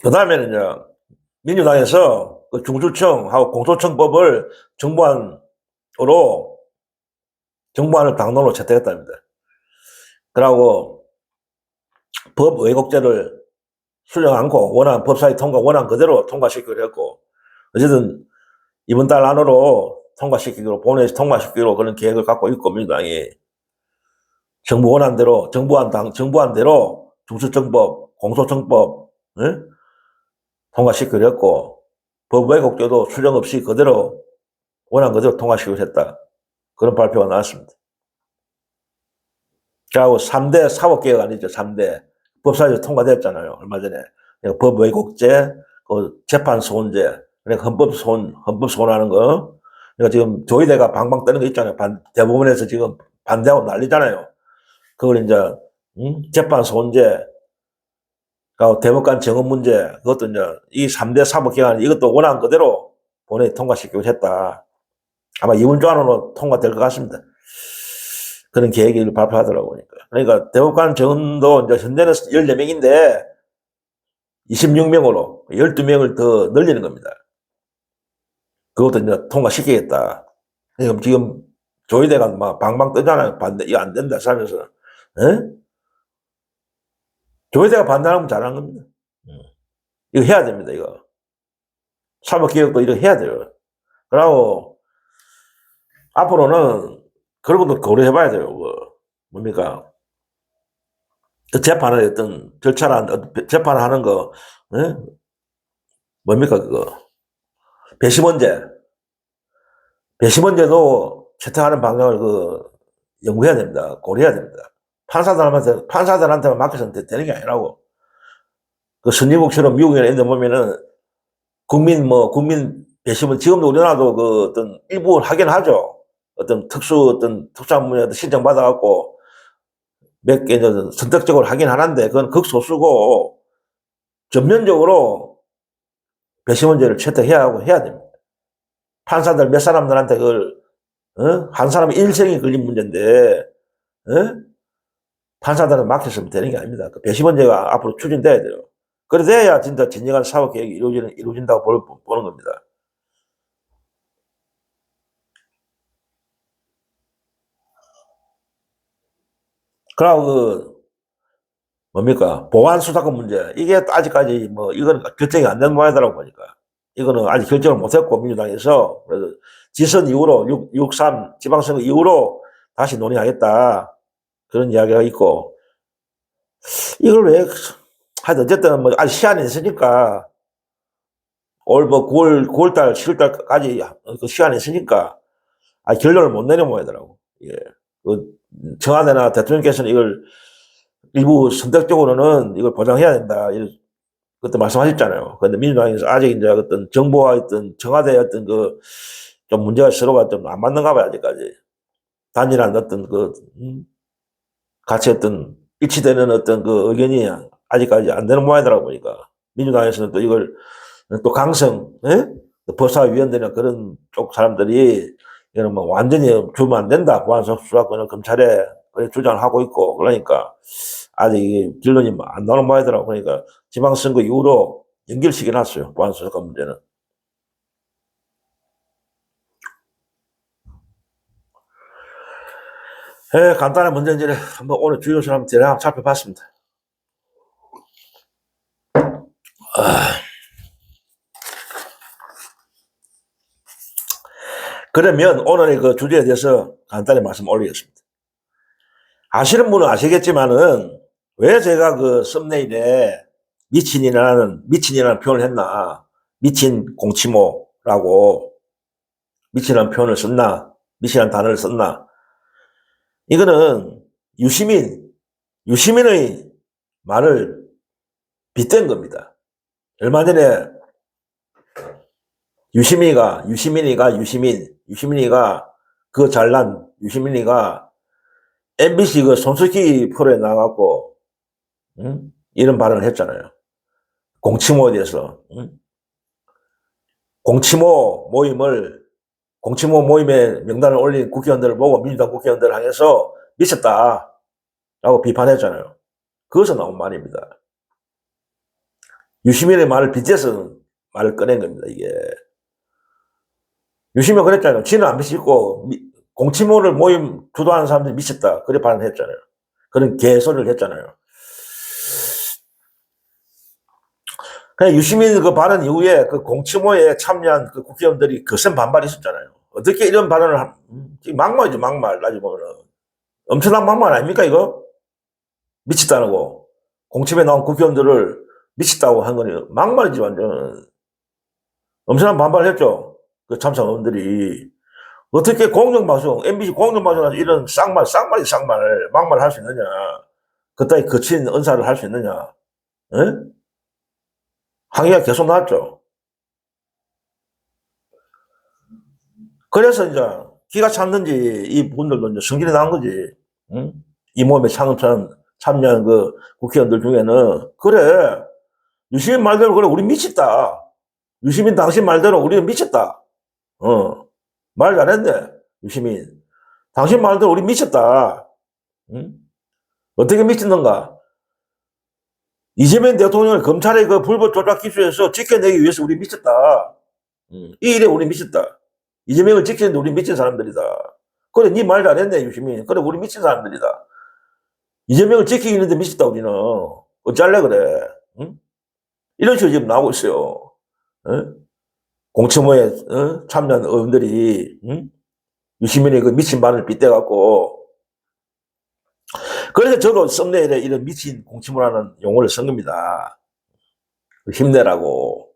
S1: 그 다음에는 이제 민주당에서 그 중수청하고 공소청법을 정부안을 당론으로 채택했답니다. 그러고 법 왜곡죄를 수정 않고 법사위 통과 원안 그대로 통과시키기로 했고, 어쨌든 이번 달 안으로 본회의에서 통과시키기로 그런 계획을 갖고 있고, 민주당이 정부안대로 중수청법, 공소청법 통과시키기로 했고, 법 왜곡죄도 수정 없이 원안 그대로 통과시키기로 했다. 그런 발표가 나왔습니다. 그리고 3대 사법개혁 아니죠, 3대. 법사위에서 통과됐잖아요, 얼마 전에. 법 왜곡죄, 재판 소원죄, 헌법 소원하는 거. 그러니까 지금 조의대가 방방 뜨는 거 있잖아요. 대법원에서 지금 반대하고 난리잖아요. 그걸 이제, 재판 소원죄, 대법관 정원 문제, 그것도 이제 이 3대 사법개혁 이것도 원안 그대로 본회의 통과시키기로 했다. 아마 이번 주 안으로 통과될 것 같습니다. 그런 계획을 발표하더라고요. 그러니까 대법관 정원도 이제 현재는 14명인데 26명으로 12명을 더 늘리는 겁니다. 그것도 이제 통과시키겠다. 지금 조의대가 막 방방 뜨잖아요. 이거 안 된다, 하면서. 에? 조의대가 반대하면 잘하는 겁니다. 이거 해야 됩니다, 이거. 사법개혁도 이거 해야 돼요. 그리고 앞으로는 그런 것도 고려해봐야 돼요. 뭡니까? 재판을 재판을 하는 거, 에? 뭡니까, 그거? 배심원제도 채택하는 방향을 연구해야 됩니다. 고려해야 됩니다. 판사들한테만 맡겨서는 되는 게 아니라고. 선진국처럼 미국이나 이런 데 보면은, 국민 배심원, 지금도 우리나라도 어떤 일부 하긴 하죠. 특수한 분야 신청받아갖고, 몇 개 선택적으로 하긴 하는데, 그건 극소수고, 전면적으로 배심원제를 채택해야 해야 됩니다. 판사들 몇 사람들한테 한 사람의 일생이 걸린 문제인데, 판사들은 맡겼으면 되는 게 아닙니다. 배심원제가 앞으로 추진돼야 돼요. 그래야 진짜 진정한 사법개혁이 이루어진다고 보는 겁니다. 그리고 뭡니까? 보안수사권 문제. 이게 아직까지 이건 결정이 안 된 모양이더라고 보니까. 이거는 아직 결정을 못했고, 민주당에서. 그래서 지선 이후로, 6.3 지방선거 이후로 다시 논의하겠다. 그런 이야기가 있고. 이걸 왜, 하여튼 어쨌든 아직 시한이 있으니까, 올 9월달, 10월달까지 그 시한이 있으니까, 아직 결론을 못 내는 모양이더라고. 예. 청와대나 대통령께서는 이걸 일부 선택적으로는 이걸 보장해야 된다. 그때 말씀하셨잖아요. 그런데 민주당에서 아직 이제 어떤 정부와 청와대의 좀 문제가 서로가 좀 안 맞는가 봐요, 아직까지. 단일한 같이 일치되는 의견이 아직까지 안 되는 모양이더라고 보니까. 민주당에서는 또 이걸 또 강성, 예? 법사위원들이나 그런 쪽 사람들이 이거는 뭐 완전히 주면 안 된다. 보안석 수사권을 검찰에 주장을 하고 있고 그러니까 아직 이게 결론이 안 나오는 모양이더라고. 그러니까 지방선거 이후로 연결시켜놨어요. 보안수사권 문제는. 예, 간단한 문제인지를 한번 오늘 주요 사람 대략 살펴봤습니다. 그러면 오늘의 그 주제에 대해서 간단히 말씀 올리겠습니다. 아시는 분은 아시겠지만은 왜 제가 그 썸네일에 미친이라는 표현을 했나? 미친 공치모라고 미친이라는 표현을 썼나? 미친이라는 단어를 썼나? 이거는 유시민의 말을 빗댄 겁니다. 얼마 전에 유시민이가 그 잘난 유시민이가 MBC 그 손석희 프로에 나가고 이런 발언을 했잖아요. 공치모에 대해서 공치모 모임에 명단을 올린 국회의원들을 보고 민주당 국회의원들을 향해서 미쳤다라고 비판했잖아요. 그것서 나온 말입니다. 유시민의 말을 빗대서 말을 꺼낸 겁니다. 이게 유시민이 그랬잖아요. 지는 안 미치고 공치모를 모임 주도하는 사람들이 미쳤다. 그래 발언했잖아요. 그런 개소리를 했잖아요. 그냥 유시민 그 발언 이후에 그 공치모에 참여한 그 국회의원들이 거센 반발이 있었잖아요. 어떻게 이런 발언을 막말이죠, 막말. 나중에 보면은 엄청난 막말 아닙니까 이거? 미쳤다는 거. 공치모에 나온 국회의원들을 미쳤다고 한 거니 막말이지 완전. 엄청난 반발을 했죠. 그 참석원들이. 어떻게 공정방송, MBC 공정방송에서 이런 막말 할 수 있느냐. 그따위 거친 언사를 할 수 있느냐. 에? 항의가 계속 나왔죠. 그래서 이제 기가 찼는지 이 분들도 이제 성질이 난 거지. 응? 이 모임에 참여한 그 국회의원들 중에는 그래 유시민 말대로 그래 우리 미쳤다. 유시민 당신 말대로 우리는 미쳤다. 말 잘했네 유시민. 당신 말대로 우리 미쳤다. 응? 어떻게 미쳤는가? 이재명 대통령을 검찰의 그 불법 조작 기소에서 지켜내기 위해서 우리 미쳤다. 이 일에 우리 미쳤다. 이재명을 지키는데 우리 미친 사람들이다. 그래, 니 말 잘했네, 유시민. 그래, 우리 미친 사람들이다. 이재명을 지키기 있는데 미쳤다, 우리는. 어쩔래, 그래. 응? 이런 식으로 지금 나오고 있어요. 공청회에 참여한 의원들이 유시민의 그 미친 말을 빗대갖고 그래서 저도 썸네일에 이런 미친 공치모라는 용어를 쓴 겁니다. 힘내라고.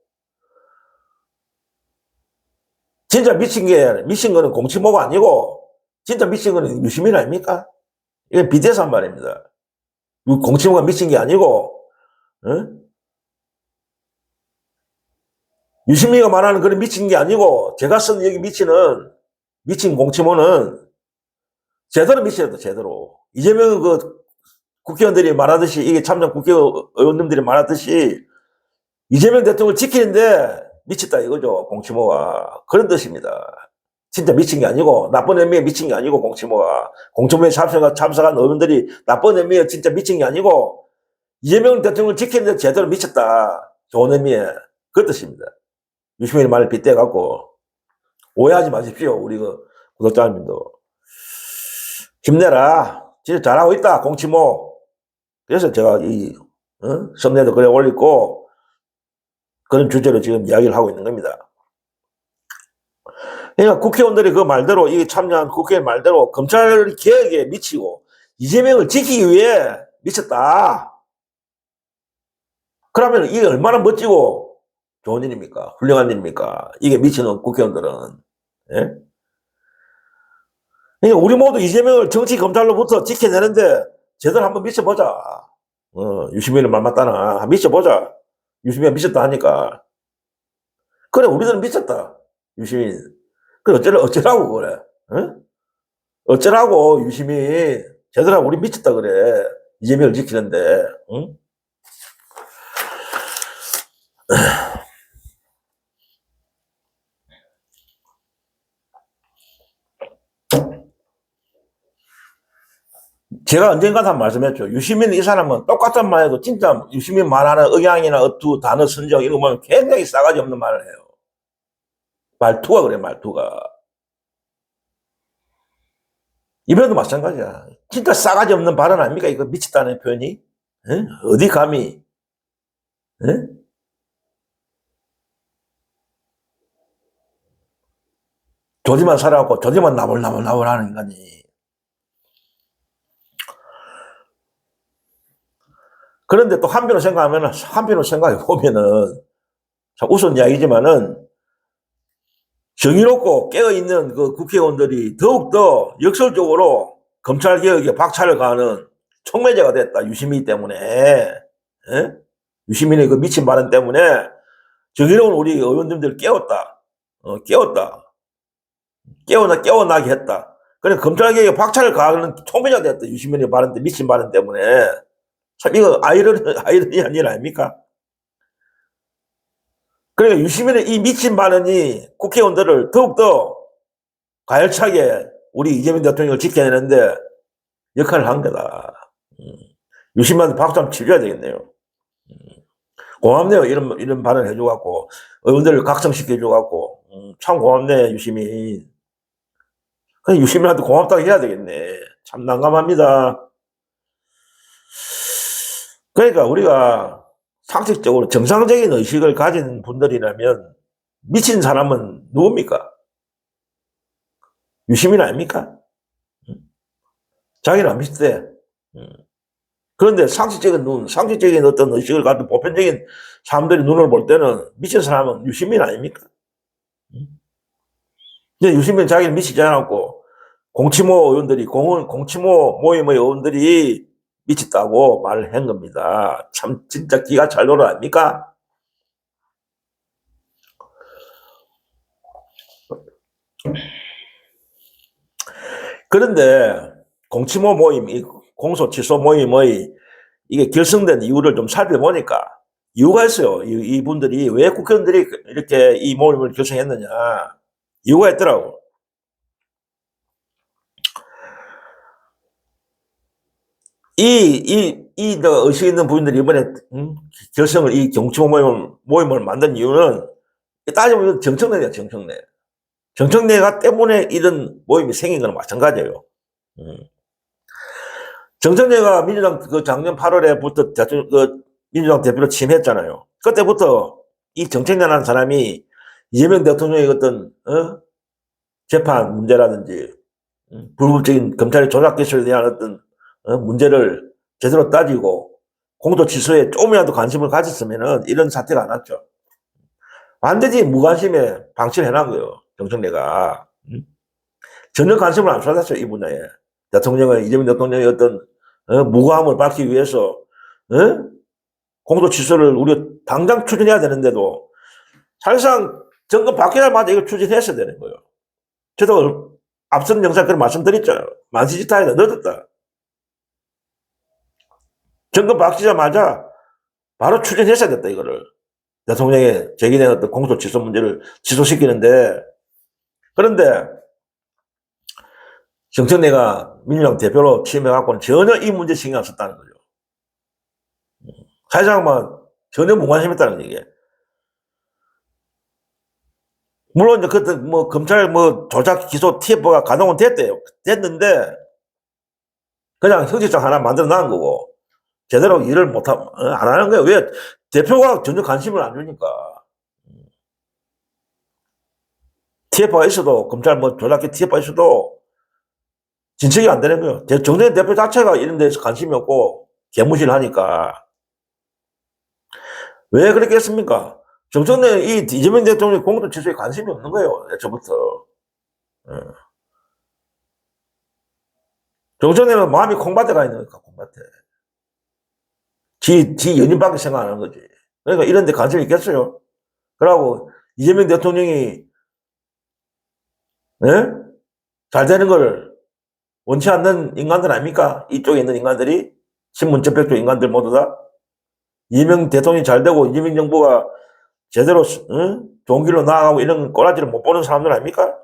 S1: 진짜 미친 거는 공치모가 아니고, 진짜 미친 거는 유시민 아닙니까? 이건 빗대서 한 말입니다. 공치모가 미친 게 아니고, 유시민이가 말하는 그런 미친 게 아니고, 제가 쓴 여기 미친 공치모는 제대로 미쳤다, 제대로. 이재명 그 국회의원들이 말하듯이, 이게 참전 국회의원님들이 말하듯이, 이재명 대통령을 지키는데 미쳤다 이거죠, 공치모가. 그런 뜻입니다. 진짜 미친 게 아니고, 나쁜 의미에 미친 게 아니고, 공치모가. 공치모에 참석한 의원들이 나쁜 의미에 진짜 미친 게 아니고, 이재명 대통령을 지키는데 제대로 미쳤다. 좋은 의미에. 그 뜻입니다. 유시민의 말을 빗대갖고, 오해하지 마십시오, 우리 그 구독자님도. 힘내라. 진짜 잘하고 있다, 공치모. 그래서 제가 썸네일도 그래 올리고, 그런 주제로 지금 이야기를 하고 있는 겁니다. 그러니까 국회의원들이 그 말대로, 이 참여한 국회의원 말대로 검찰 개혁에 미치고, 이재명을 지키기 위해 미쳤다. 그러면 이게 얼마나 멋지고 좋은 일입니까? 훌륭한 일입니까? 이게 미치는 국회의원들은. 예? 그러니까 우리 모두 이재명을 정치 검찰로부터 지켜내는데 제대로 한번 미쳐보자. 유시민의 말 맞다나. 미쳐보자. 유시민이 미쳤다 하니까. 그래, 우리들은 미쳤다. 유시민. 그래, 어쩌라고, 그래. 응? 어쩌라고, 유시민. 제대로 우리 미쳤다, 그래. 이재명을 지키는데, 응? 제가 언젠가 한 말씀했죠. 유시민 이 사람은 똑같은 말 해도 진짜 유시민 말하는 억양이나 어투, 단어 선정 이런 거 보면 굉장히 싸가지 없는 말을 해요. 말투가 그래, 말투가. 이번에도 마찬가지야. 진짜 싸가지 없는 발언 아닙니까? 이거 미쳤다는 표현이? 에? 어디 감히? 에? 조지만 살아갖고 조지만 나불나불 하는 인간이. 그런데 또 한편으로 생각해 보면은, 참 우스운 이야기지만은, 정의롭고 깨어있는 그 국회의원들이 더욱더 역설적으로 검찰개혁에 박차를 가하는 촉매제가 됐다. 유시민 때문에. 에? 유시민의 그 미친 발언 때문에 정의로운 우리 의원님들 깨웠다. 깨웠다. 깨어나게 했다. 그래, 검찰개혁에 박차를 가하는 촉매제가 됐다. 유시민의 발언 때, 미친 발언 때문에. 참, 이거 아이러니한 일 아닙니까? 그러니까 유시민의 이 미친 발언이 국회의원들을 더욱더 가열차게 우리 이재명 대통령을 지켜내는데 역할을 한 거다. 유시민한테 박수 한번 치줘야 되겠네요. 고맙네요. 이런 발언을 해줘갖고, 의원들을 각성시켜줘갖고, 참 고맙네, 유시민. 그냥 유시민한테 고맙다고 해야 되겠네. 참 난감합니다. 그러니까 우리가 상식적으로 정상적인 의식을 가진 분들이라면 미친 사람은 누굽니까? 유시민 아닙니까? 자기는 안 비슷해. 그런데 상식적인 어떤 의식을 가진 보편적인 사람들이 눈을 볼 때는 미친 사람은 유시민 아닙니까? 근데 유시민 자기는 미치지 않았고, 공치모 모임의 의원들이 미쳤다고 말을 한 겁니다. 참, 진짜 기가 잘 놀아 아닙니까? 그런데 공치모 모임, 이 공소 취소 모임의 이게 결성된 이유를 좀 살펴보니까 이유가 있어요. 이분들이 왜 국회의원들이 이렇게 이 모임을 결성했느냐. 이유가 있더라고. 의식 있는 분들이 이번에, 이 정치모 모임을 만든 이유는 따져보면 정청래야, 정청래. 정청래가 때문에 이런 모임이 생긴 거는 마찬가지예요. 정청래가 민주당 그 작년 8월에부터 민주당 대표로 취임했잖아요. 그때부터 이 정청래라는 사람이 이재명 대통령의 어떤, 재판 문제라든지, 불법적인 검찰의 조작 기술에 대한 어떤, 문제를 제대로 따지고 공소 취소에 조금이라도 관심을 가졌으면은 이런 사태가 안 왔죠. 완전히 무관심에 방치를 해놓은 거예요. 정청래가. 전혀 관심을 안 쏟았어요. 이 분야에. 이재명 대통령의 어떤 무고함을 밝히기 위해서 공소 취소를 우리가 당장 추진해야 되는데도 사실상 정권 바뀌자마자 이걸 추진했어야 되는 거예요. 저도 앞선 영상에 그런 말씀드렸죠. 만시지타이다. 늦었다. 정권 바뀌자마자 바로 추진했어야 됐다, 이거를. 대통령의 제기된 어떤 공소 취소 문제를 취소시키는데, 그런데 정청래가 민주당 대표로 취임해갖고는 전혀 이 문제 신경 안 썼다는 거죠. 사실상 전혀 무관심했다는 얘기예요. 물론 이제 그때 검찰 조작 기소 TF가 가동은 됐는데, 그냥 형식상 하나 만들어 놓은 거고, 제대로 일을 안 하는 거예요. 왜? 대표가 전혀 관심을 안 주니까. TF가 있어도, 검찰 조작기 TF가 있어도, 진척이 안 되는 거예요. 정청래 대표 자체가 이런 데서 관심이 없고, 개무시를 하니까. 왜 그랬겠습니까? 정청래 이재명 대통령이 공소 취소에 관심이 없는 거예요. 애초부터. 정청래는 마음이 콩밭에 가 있는 거니까, 콩밭에. 지 연인밖에 생각 안 하는 거지. 그러니까 이런 데 관심이 있겠어요. 그러고 이재명 대통령이 잘 되는 걸 원치 않는 인간들 아닙니까? 이쪽에 있는 인간들이, 신문 접촉 쪽 인간들 모두 다. 이재명 대통령이 잘 되고 이재명 정부가 제대로, 좋은 길로 나아가고 이런 꼬라지를 못 보는 사람들 아닙니까?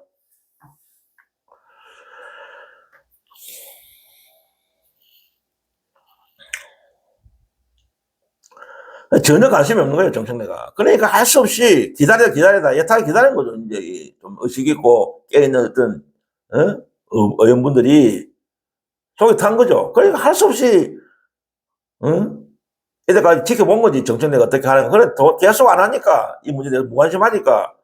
S1: 전혀 관심이 없는 거예요, 정청래가. 그러니까 할 수 없이 기다리다, 여타게 기다린 거죠. 이제 좀 의식 있고 깨어있는 어떤, 의원분들이 속에 탄 거죠. 그러니까 할 수 없이, 이때까지 지켜본 거지, 정청래가 어떻게 하는 거. 그래, 계속 안 하니까, 이 문제에 대해서 무관심하니까,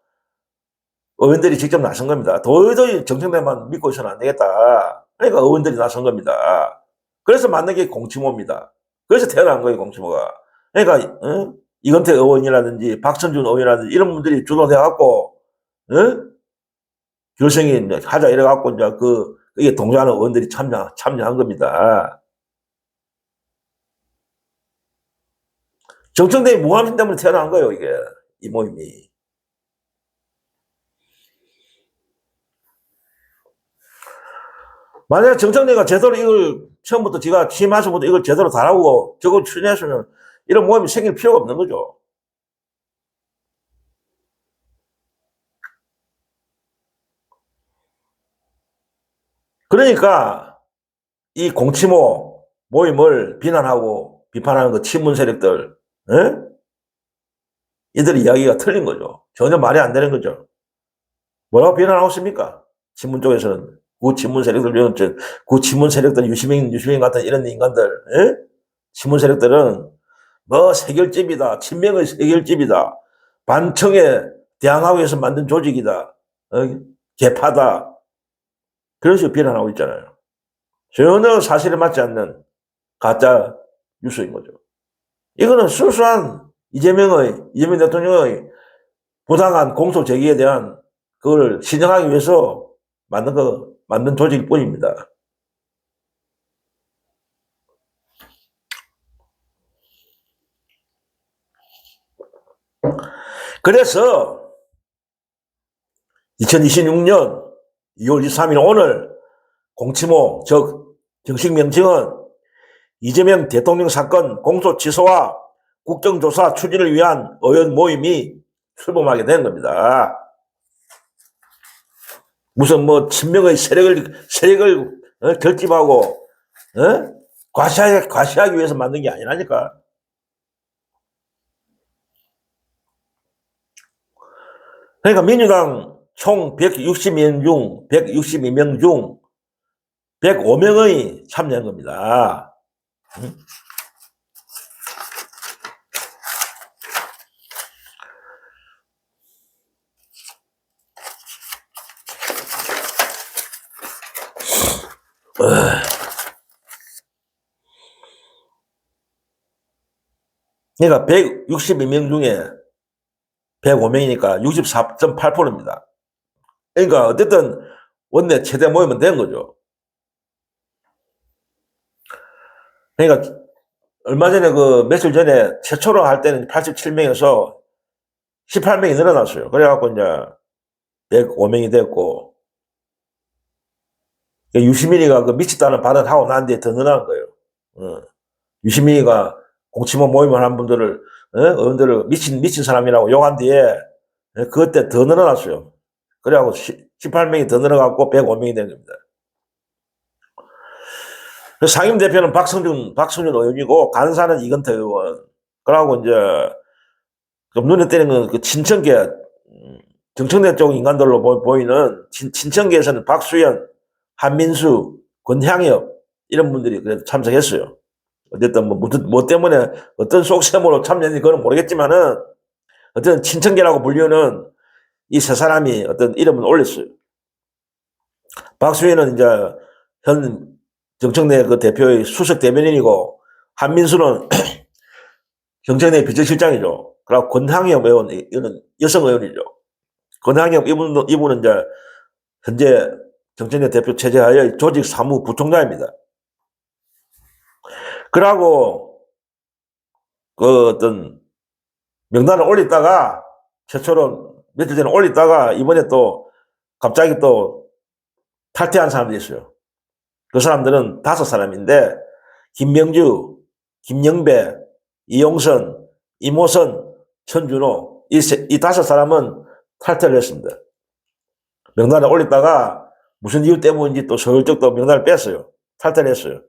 S1: 의원들이 직접 나선 겁니다. 도저히 정청래만 믿고 있어는 안 되겠다. 그러니까 의원들이 나선 겁니다. 그래서 만든 게 공치모입니다. 그래서 태어난 거예요, 공치모가. 그러니까, 이건태 의원이라든지 박선준 의원이라든지 이런 분들이 주도돼갖고, 결성이 하자 이래갖고, 이제 이게 동조하는 의원들이 참여한 겁니다. 정청래의 무관심 때문에 태어난 거예요, 이게. 이 모임이. 만약에 정청래가 제대로 이걸 처음부터 제가 취임하서부터 이걸 제대로 잘하고 저걸 추진했으면 이런 모임이 생길 필요가 없는 거죠. 그러니까 이 공치모 모임을 비난하고 비판하는 그 친문 세력들, 이들의 이야기가 틀린 거죠. 전혀 말이 안 되는 거죠. 뭐라고 비난하고 있습니까? 친문 쪽에서는. 그 친문 세력들, 그 친문 세력들, 유시민 같은 이런 인간들, 친문 세력들은 뭐 세결집이다. 친명의 세결집이다. 반청에 대항하기 위해서 만든 조직이다. 개파다. 그런 식으로 비난하고 있잖아요. 전혀 사실에 맞지 않는 가짜 뉴스인 거죠. 이거는 순수한 이재명 대통령의 부당한 공소 제기에 대한 그걸 신청하기 위해서 만든 조직일 뿐입니다. 그래서 2026년 2월 23일 오늘 공치모 즉 정식 명칭은 이재명 대통령 사건 공소 취소와 국정조사 추진을 위한 의원 모임이 출범하게 된 겁니다. 무슨 뭐 친명의 세력을 결집하고 과시하기 위해서 만든 게 아니라니까. 그러니까 민주당 총 162명 중 105명의 참여한 겁니다. 그러니까 162명 중에 105명이니까 64.8%입니다. 그러니까 어쨌든 원내 최대 모임은 된 거죠. 그러니까 얼마 전에 며칠 전에 최초로 할 때는 87명에서 18명이 늘어났어요. 그래갖고 이제 105명이 됐고, 유시민이가 미쳤다는 발언하고 난 뒤에 더 늘어난 거예요. 유시민이가 공치모 모임을 한 분들을, 의원들을 미친 사람이라고 욕한 뒤에, 그때 더 늘어났어요. 그래갖고 18명이 더 늘어갔고 105명이 된 겁니다. 상임대표는 박성준 의원이고, 간사는 이건태 의원. 그러고 이제, 눈에 띄는 그 친천계, 정청래 쪽 인간들로 보이는 친천계에서는 박수현, 한민수, 권향엽, 이런 분들이 그래도 참석했어요. 어쨌든 뭐 때문에 어떤 속셈으로 참여했는지 그건 모르겠지만은, 어쨌든 친천계라고 불리는 이 세 사람이 어떤 이름을 올렸어요. 박수현은 이제 현 정청래 그 대표의 수석 대변인이고, 한민수는 정청래 비서실장이죠. 그리고 권향엽 의원, 이거는 여성 의원이죠. 권향엽 이분은 이제 현재 정청래 대표 체제하에 조직 사무 부총장입니다. 그러고 그 어떤 명단을 올렸다가 최초로 며칠 전에 올렸다가 이번에 또 갑자기 또 탈퇴한 사람들이 있어요. 그 사람들은 5사람인데 김명주, 김영배, 이용선, 이모선, 천준호 이 다섯 사람은 탈퇴를 했습니다. 명단에 올렸다가 무슨 이유 때문인지 또 슬쩍 또 명단을 뺐어요. 탈퇴를 했어요.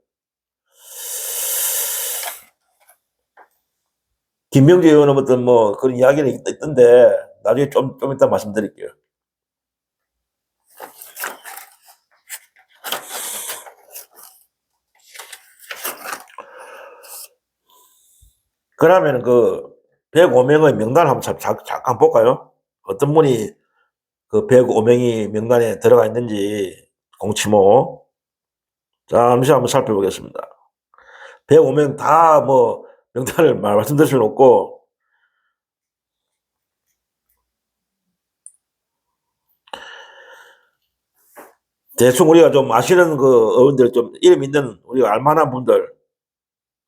S1: 김명주 의원은 어떤 뭐 그런 이야기는 있던데 나중에 좀 이따 말씀드릴게요. 그러면 그 105명의 명단을 한번 잠깐 볼까요? 어떤 분이 그 105명이 명단에 들어가 있는지 공치모 잠시 한번 살펴보겠습니다. 105명 다 뭐 명단을 말씀드릴 수는 없고 대충 우리가 좀 아시는 그 의원들 좀 이름 있는 우리가 알만한 분들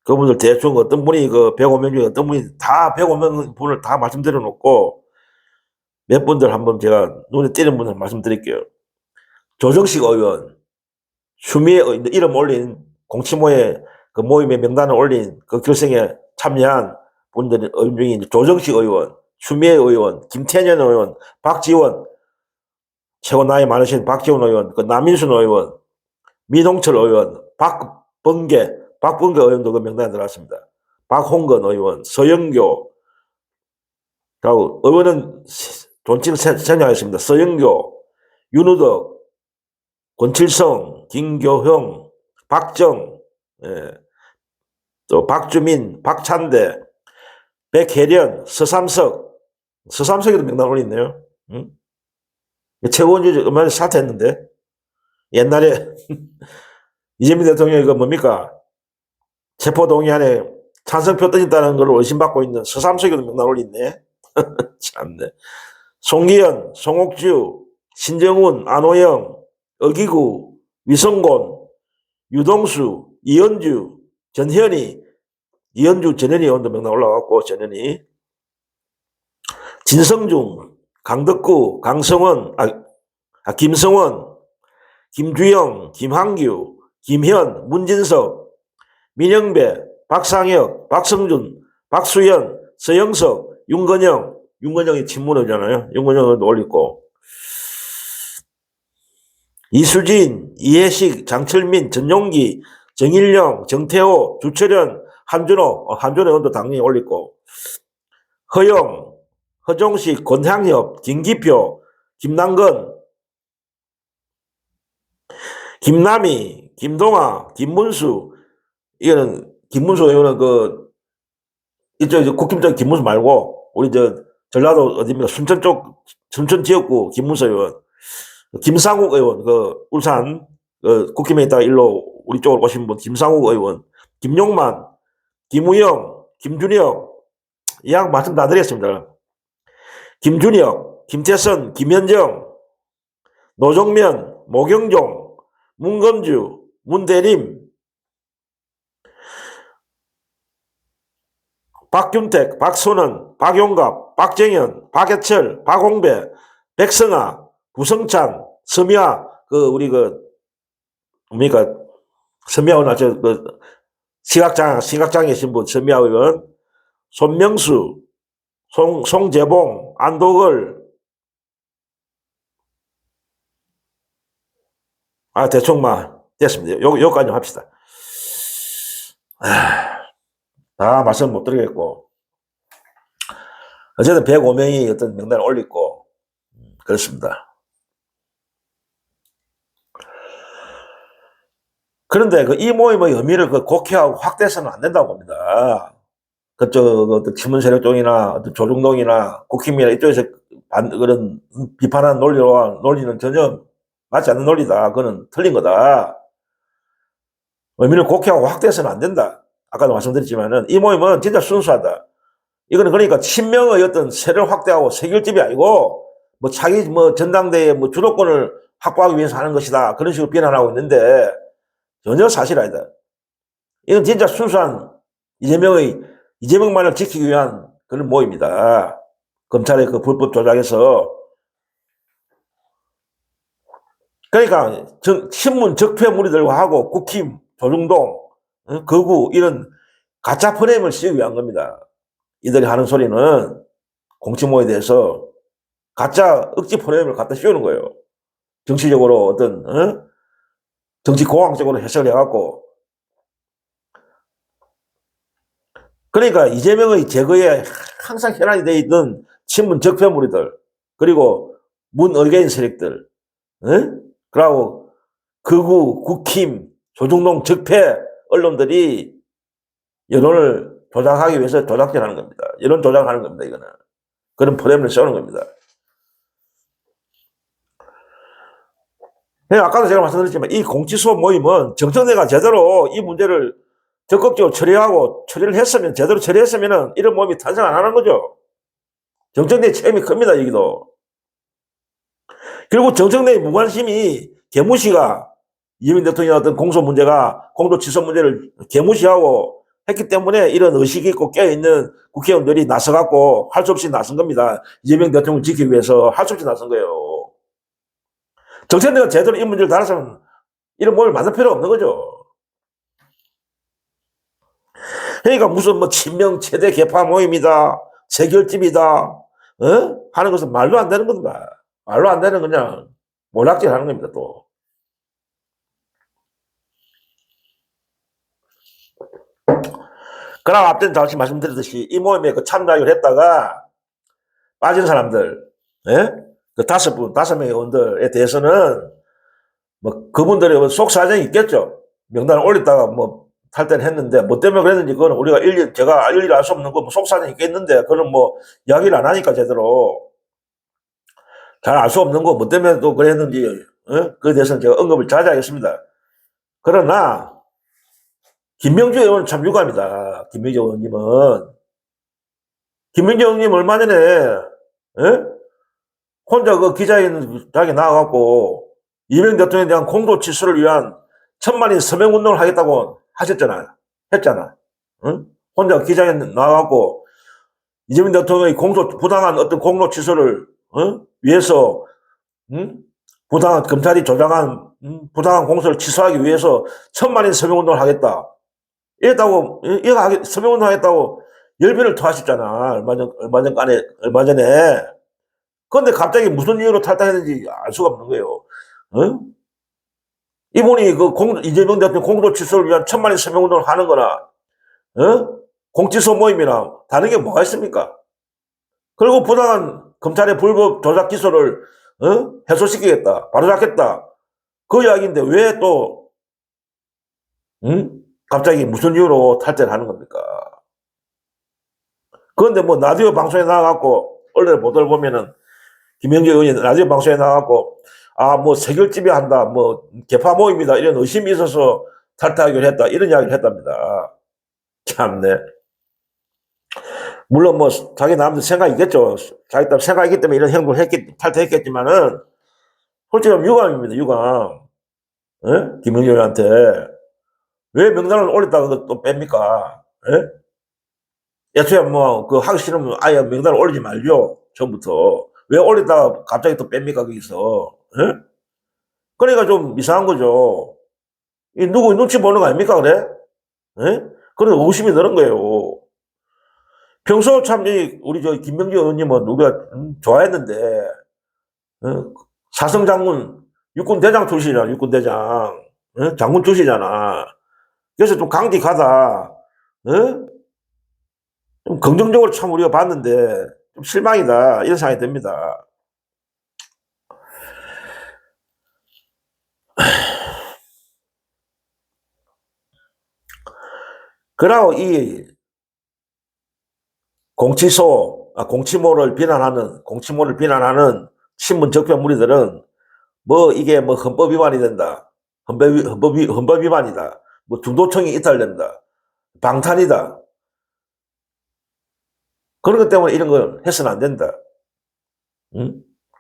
S1: 그분들 대충 어떤 분이 그 105명 중에 어떤 분이 다 105명 분을 다 말씀드려 놓고 몇 분들 한번 제가 눈에 띄는 분들 말씀드릴게요. 조정식 의원, 추미애 이름 올린 공치모에 그 모임에 명단을 올린 그 결성에 참여한 분들 의원 중에 조정식 의원, 추미애 의원, 김태년 의원, 박지원, 최고 나이 많으신 박지원 의원, 그 남인순 의원, 민홍철 의원, 박범계 의원도 그 명단에 들어갔습니다. 박홍건 의원, 서영교, 그리고 의원은 존칭 생략했습니다. 서영교, 윤우덕, 권칠성, 김교형, 박정, 예, 또 박주민, 박찬대, 백혜련, 서삼석에도 명단 올렸네요. 응? 최고원주 얼마나 사퇴했는데 옛날에 이재명 대통령이 그 뭡니까 체포동의안에 찬성표 떠진다는 걸 의심받고 있는 서삼석에도 명단 올렸네. 참네. 송기현, 송옥주, 신정훈, 안호영, 어기구, 위성곤, 유동수, 이현주, 전현희, 전현희 의원도 명단 올라갔고, 전현희. 진성중, 강덕구, 강성원, 김성원, 김주영, 김한규, 김현, 문진석, 민영배, 박상혁, 박성준, 박수현, 서영석, 윤건영이 친문이잖아요. 윤건영도 올리고. 이수진, 이해식, 장철민, 전용기, 정일령, 정태호, 주철현, 한준호 의원도 당연히 올리고. 허영, 허종식, 권향엽, 김기표, 김남건, 김남희, 김동아, 김문수, 이거는, 김문수 의원은 이쪽 국힘적 김문수 말고, 우리 전라도 어디입니까? 순천 지역구 김문수 의원, 김상욱 의원, 울산, 국힘에 있다가 일로 우리 쪽으로 오신 분, 김상욱 의원, 김용만, 김우영, 김준혁, 이양 말씀 다 드렸습니다. 김준혁, 김태선, 김현정, 노정면, 모경종, 문검주, 문대림, 박균택, 박선원, 박용갑, 박정현, 박해철, 박홍배, 백성아, 구성찬, 서미아, 뭡니까, 서미아 의원, 시각장애 신분, 서미아 의원, 손명수, 송재봉, 안도걸, 대충 됐습니다. 요까지 좀 합시다. 다 말씀 못 드리겠고. 어쨌든 105명이 어떤 명단을 올리고, 그렇습니다. 그런데 이 모임의 의미를 곡해하고 확대해서는 안 된다고 봅니다. 그쪽 친문 세력 쪽이나 조중동이나 국힘이나 이쪽에서 그런 비판하는 논리는 전혀 맞지 않는 논리다. 그거는 틀린 거다. 의미를 곡해하고 확대해서는 안 된다. 아까도 말씀드렸지만은 이 모임은 진짜 순수하다. 이거는 그러니까 친명의 어떤 세를 확대하고 세결집이 아니고 자기 전당대회 주도권을 확보하기 위해서 하는 것이다. 그런 식으로 비난하고 있는데 전혀 사실 아니다. 이건 진짜 순수한 이재명만을 지키기 위한 그런 모임이다. 검찰의 불법 조작에서. 그러니까 신문 적폐 무리들과 하고 국힘, 조중동, 거구 이런 가짜 프레임을 씌우기 위한 겁니다. 이들이 하는 소리는 공치모에 대해서 가짜 억지 프레임을 갖다 씌우는 거예요. 정치적으로 어떤 정치 공학적으로 해석을 해갖고. 그러니까 이재명의 제거에 항상 현안이 돼 있던 친문 적폐 무리들, 그리고 문의개인 세력들, 그리고 극우, 국힘, 조중동 적폐 언론들이 여론을 조작하기 위해서 조작질하는 겁니다. 여론 조작하는 겁니다. 이거는 그런 프레임을 씌우는 겁니다. 아까도 제가 말씀드렸지만 이 공치소 모임은 정청래가 제대로 이 문제를 적극적으로 처리를 했으면, 제대로 처리했으면 이런 모임이 탄생 안 하는 거죠. 정청래의 책임이 큽니다. 여기도. 그리고 정청래의 무관심이 개무시가 이재명 대통령의 어떤 공소 문제가, 공소 취소 문제를 개무시하고 했기 때문에 이런 의식이 있고 깨어있는 국회의원들이 나서갖고 할 수 없이 나선 겁니다. 이재명 대통령을 지키기 위해서 할 수 없이 나선 거예요. 정청래가 제대로 이 문제를 다뤘으면 이런 모임을 만들 필요가 없는 거죠. 그러니까 무슨 뭐 친명 최대 개파 모임이다, 재결집이다, 하는 것은 말도 안 되는 겁니다. 말도 안 되는 그냥 몰락질 하는 겁니다, 또. 그럼 앞전 잠시 말씀드렸듯이 이 모임에 그 참가를 했다가 빠진 사람들, 그 5명의 의원들에 대해서는 뭐 그분들의 속사정이 있겠죠. 명단을 올렸다가 뭐 탈퇴를 했는데 뭐 때문에 그랬는지 그건 우리가 제가 일일이 알 수 없는 거 뭐 속사정이 있겠는데 그건 뭐 이야기를 안 하니까 제대로 잘 알 수 없는 거 뭐 때문에 또 그랬는지 그에 대해서는 제가 언급을 자제하겠습니다. 그러나 김명주 의원은 참 유감이다. 김명주 의원님은 얼마 전에 혼자 그 기자회견장에 나와갖고 이재명 대통령에 대한 공도 취소를 위한 천만인 서명 운동을 하겠다고 하셨잖아요. 했잖아. 혼자 기자회견 나와갖고 이재명 대통령의 부당한 어떤 공로 취소를 위해서 부당한 검찰이 조작한 부당한 공소를 취소하기 위해서 천만인 서명 운동을 하겠다. 이랬다고 서명 운동 하겠다고 열변을 토하셨잖아. 얼마 전에. 그런데 갑자기 무슨 이유로 탈당했는지 알 수가 없는 거예요. 이분이 이재명 대통령 공소 취소를 위한 천만인 서명 운동을 하는 거나, 공치소 모임이나 다른 게 뭐가 있습니까? 그리고 부당한 검찰의 불법 조작 기소를, 해소시키겠다, 바로잡겠다. 그 이야기인데 왜 또, 갑자기 무슨 이유로 탈퇴를 하는 겁니까? 그런데 뭐 라디오 방송에 나와갖고, 언론의 보도를 보면은, 김영재 의원이 라디오 방송에 나와갖고, 뭐 세결집이 한다, 뭐 개파 모임이다, 이런 의심이 있어서 탈퇴하기로 했다, 이런 이야기를 했답니다. 참네. 물론 뭐 자기 나름대로 생각이 있겠죠. 자기 나름 생각이 있기 때문에 이런 행동을 탈퇴했겠지만은, 솔직히 유감입니다, 유감. 김영재 의원한테. 왜 명단을 올렸다가 또 뺍니까? 애초에 뭐, 하기 싫으면 아예 명단을 올리지 말죠. 처음부터. 왜 올렸다가 갑자기 또 뺍니까, 거기서. 그러니까 좀 이상한 거죠. 누구 눈치 보는 거 아닙니까, 그래? 그래서 의심이 드는 거예요. 평소 참, 우리 김명지 의원님은 우리가 좋아했는데, 사성장군, 육군대장 출신이잖아, 육군대장. 장군 출신이잖아. 그래서 좀 강직하다. 좀 긍정적으로 참 우리가 봤는데 좀 실망이다 이런 생각이 듭니다. 그러고 이 공치모를 비난하는 신문 적폐 무리들은 뭐 이게 뭐 헌법 위반이 된다, 헌법 위반이다, 뭐 중도청이 이탈된다, 방탄이다, 그런 것 때문에 이런 걸 해서는 안 된다.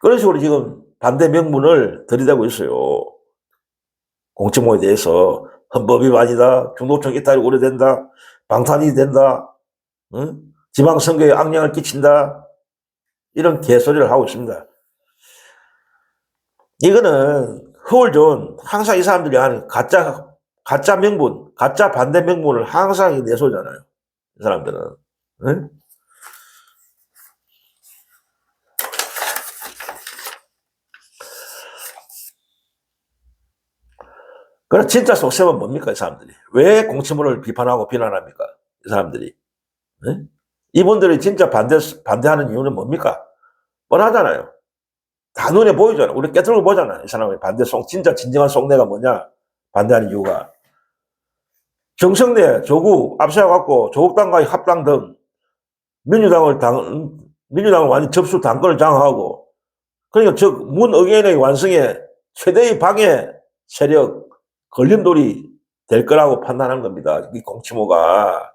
S1: 그런 식으로 지금 반대 명분을 들이대고 있어요. 공치모에 대해서 헌법 위반이다, 중도청 이탈이 오래된다, 방탄이 된다, 지방선거에 악영향을 끼친다, 이런 개소리를 하고 있습니다. 이거는 허울전 항상 이 사람들이 하는 가짜 명분, 가짜 반대 명분을 항상 내세우잖아요. 이 사람들은. 그럼 진짜 속셈은 뭡니까, 이 사람들이? 왜 공치문을 비판하고 비난합니까? 이 사람들이. 네? 이분들이 진짜 반대하는 이유는 뭡니까? 뻔하잖아요. 다 눈에 보이잖아. 우리 깨뜨리고 보잖아. 이 사람의 진짜 진정한 속내가 뭐냐? 반대하는 이유가. 정청래, 조국 앞세워갖고 조국당과의 합당 등 민주당을 완전 접수 당권을 장악하고, 그러니까 문의견의 완성에 최대의 방해 세력, 걸림돌이 될 거라고 판단한 겁니다. 이 공치모가.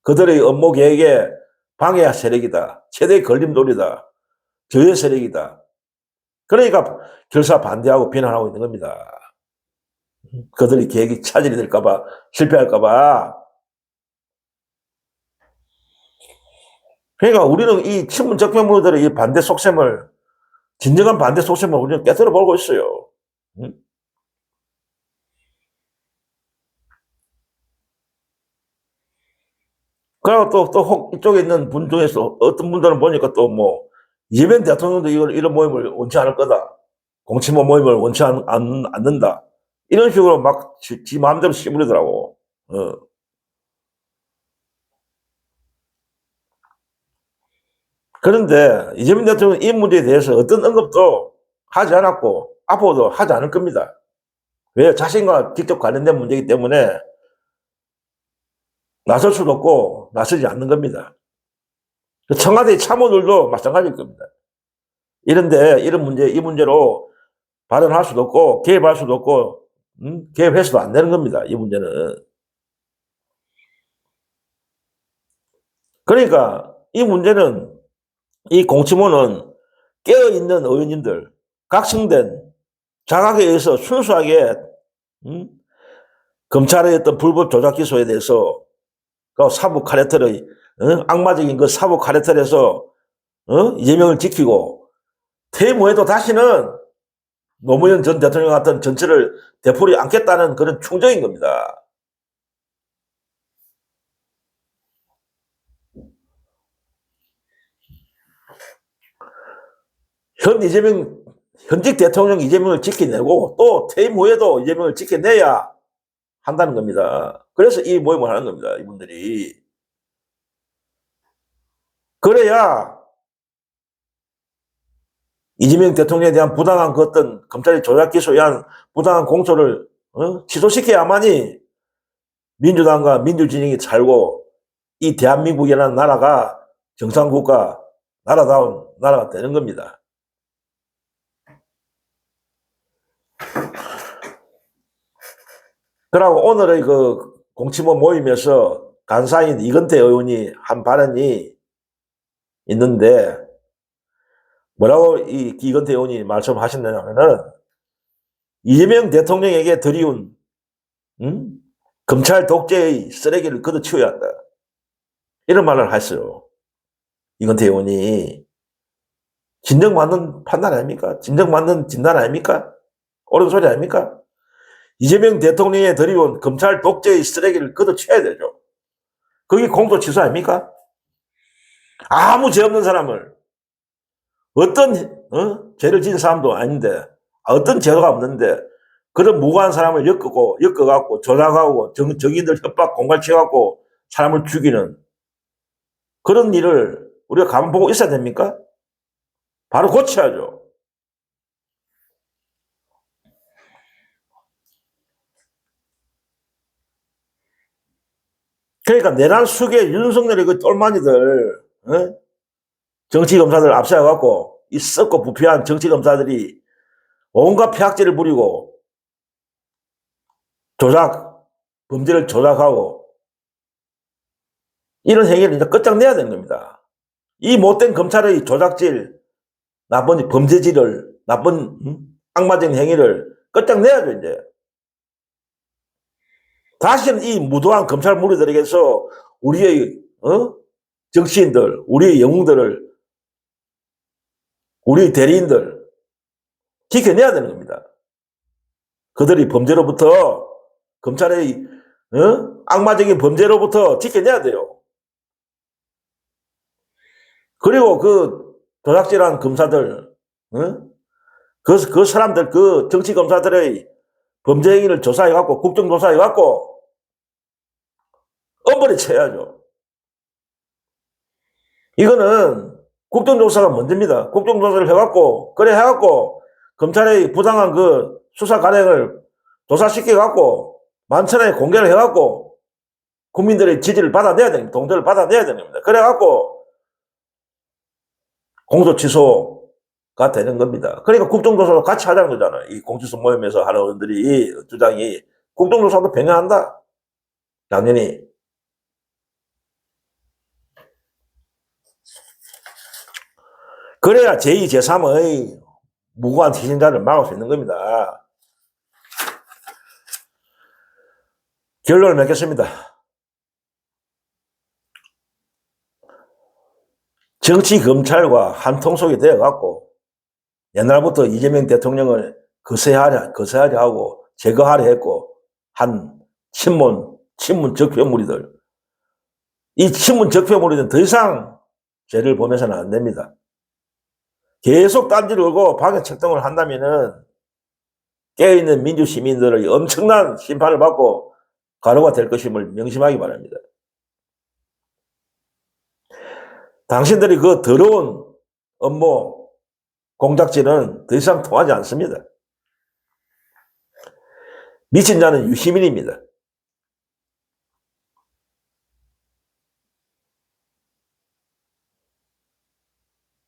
S1: 그들의 업무 계획에 방해 세력이다. 최대의 걸림돌이다. 저해 세력이다. 그러니까 결사 반대하고 비난하고 있는 겁니다. 그들의 계획이 차질이 될까봐, 실패할까봐. 그러니까 우리는 이 친문 적폐물들의 이 반대 속셈을, 진정한 반대 속셈을 우리는 깨뜨려 보고 있어요. 응? 그리고 또 이쪽에 있는 분 중에서 어떤 분들은 보니까 또 뭐, 이재명 대통령도 이런 모임을 원치 않을 거다. 공치모 모임을 원치 않는다. 이런 식으로 막 지 마음대로 씨부리더라고. 어. 그런데 이재명 대통령은 이 문제에 대해서 어떤 언급도 하지 않았고, 앞으로도 하지 않을 겁니다. 왜? 자신과 직접 관련된 문제이기 때문에 나설 수도 없고, 나서지 않는 겁니다. 청와대 참모들도 마찬가지일 겁니다. 이런 문제, 이 문제로 발언할 수도 없고, 개입할 수도 없고, 개입해서도 안 되는 겁니다. 이 문제는. 그러니까 이 문제는, 이 공치모는 깨어있는 의원님들, 각성된 자각에 의해서 순수하게 검찰의 어떤 불법 조작 기소에 대해서 그 사법 카레텔의 악마적인 그 사법 카레텔에서 이재명을 지키고 퇴임 후에도 다시는 노무현 전 대통령 같은 정치를 되풀이 않겠다는 그런 충정인 겁니다. 현직 대통령 이재명을 지켜내고 또 퇴임 후에도 이재명을 지켜내야 한다는 겁니다. 그래서 이 모임을 하는 겁니다. 이분들이. 그래야 이재명 대통령에 대한 부당한 그 어떤 검찰의 조작 기소에 의한 부당한 공소를 취소시켜야만이 민주당과 민주진영이 살고 이 대한민국이라는 나라가 정상국가, 나라다운 나라가 되는 겁니다. 그러고 오늘의 그 공치모 모임에서 간사인 이건태 의원이 한 발언이 있는데, 뭐라고 이건태 의원이 말씀하셨냐면은, 이재명 대통령에게 드리운 검찰 독재의 쓰레기를 걷어치워야 한다. 이런 말을 했어요. 이건태 의원이. 진정맞는 판단 아닙니까? 진정맞는 진단 아닙니까? 옳은 소리 아닙니까? 이재명 대통령에 드리운 검찰 독재의 쓰레기를 걷어쳐야 되죠. 그게 공소 취소 아닙니까? 아무 죄 없는 사람을, 어떤 죄를 지은 사람도 아닌데, 어떤 죄가 없는데 그런 무고한 사람을 엮어갖고 조작하고 정인들 협박 공갈치갖고 사람을 죽이는 그런 일을 우리가 가만 보고 있어야 됩니까? 바로 고쳐야죠. 그러니까 내란 수계 윤석열의 그 똘마니들, 정치검사들 앞세워갖고 이 썩고 부패한 정치검사들이 온갖 폐악질을 부리고 범죄를 조작하고 이런 행위를 이제 끝장내야 되는 겁니다. 이 못된 검찰의 조작질, 나쁜 범죄질을, 나쁜 악마적인 행위를 끝장내야죠, 이제. 다시는 이 무도한 검찰 무리들에게서 우리의 정치인들, 우리의 영웅들을, 우리의 대리인들 지켜내야 되는 겁니다. 그들이 범죄로부터, 검찰의 악마적인 범죄로부터 지켜내야 돼요. 그리고 그 조작질한 검사들, 그 사람들, 그 정치검사들의 범죄 행위를 조사해갖고, 국정조사해갖고, 엄벌에 쳐야죠. 이거는 국정조사가 문제입니다. 국정조사를 해갖고, 그래 해갖고, 검찰의 부당한 그 수사 관행을 조사시켜갖고, 만천하에 공개를 해갖고, 국민들의 지지를 받아내야 됩니다. 동조를 받아내야 됩니다. 그래갖고, 공소 취소가 되는 겁니다. 그러니까 국정조사도 같이 하자는 거잖아요. 이 공치소 모임에서 하는 의원들이, 이 주장이 국정조사도 병행한다. 당연히. 그래야 제2, 제3의 무고한 희생자를 막을 수 있는 겁니다. 결론을 맺겠습니다. 정치 검찰과 한통속이 되어갖고 옛날부터 이재명 대통령을 거세하려 하고 제거하려 했고 한 친문 적폐무리들, 이 친문 적폐무리들은 더 이상 죄를 보면서는 안 됩니다. 계속 딴지를 걸고 방해 책동을 한다면은 깨어있는 민주시민들의 엄청난 심판을 받고 가루가 될 것임을 명심하기 바랍니다. 당신들이 그 더러운 업무, 공작질은 더 이상 통하지 않습니다. 미친 자는 유시민입니다.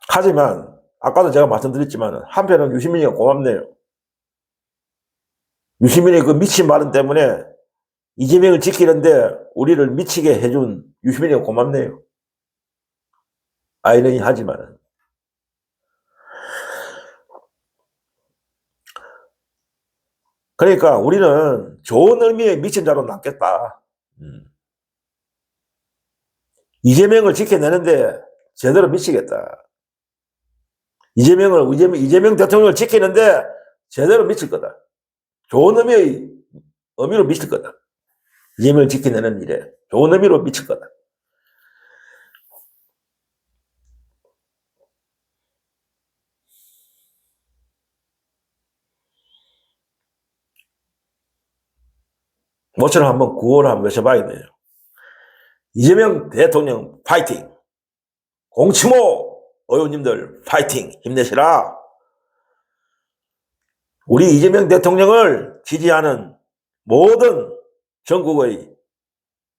S1: 하지만 아까도 제가 말씀드렸지만 한편은 유시민이가 고맙네요. 유시민의 그 미친 발언 때문에 이재명을 지키는데 우리를 미치게 해준 유시민이가 고맙네요. 아이러니하지만 그러니까 우리는 좋은 의미의 미친 자로 남겠다. 이재명을 지켜내는데 제대로 미치겠다. 이재명 대통령을 지키는데 제대로 미칠 거다. 좋은 의미로 미칠 거다. 이재명을 지켜내는 일에 좋은 의미로 미칠 거다. 모처럼 한번 구호를 한번 외쳐봐야 돼요. 이재명 대통령 파이팅! 공치모 의원님들 파이팅! 힘내시라! 우리 이재명 대통령을 지지하는 모든 전국의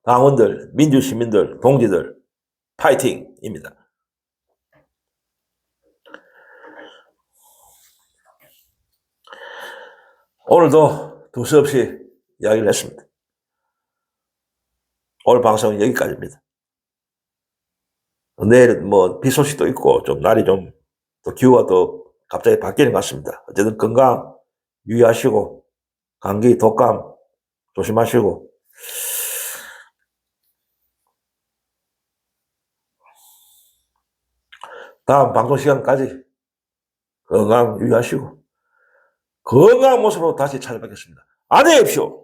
S1: 당원들, 민주시민들, 동지들 파이팅입니다. 오늘도 두서없이 이야기를 했습니다. 오늘 방송은 여기까지입니다. 내일 비 소식도 있고 좀 날이 좀 또 기후가 또 갑자기 바뀌는 것 같습니다. 어쨌든 건강 유의하시고 감기, 독감 조심하시고 다음 방송 시간까지 건강 유의하시고 건강한 모습으로 다시 찾아뵙겠습니다. 안녕히 계십시오.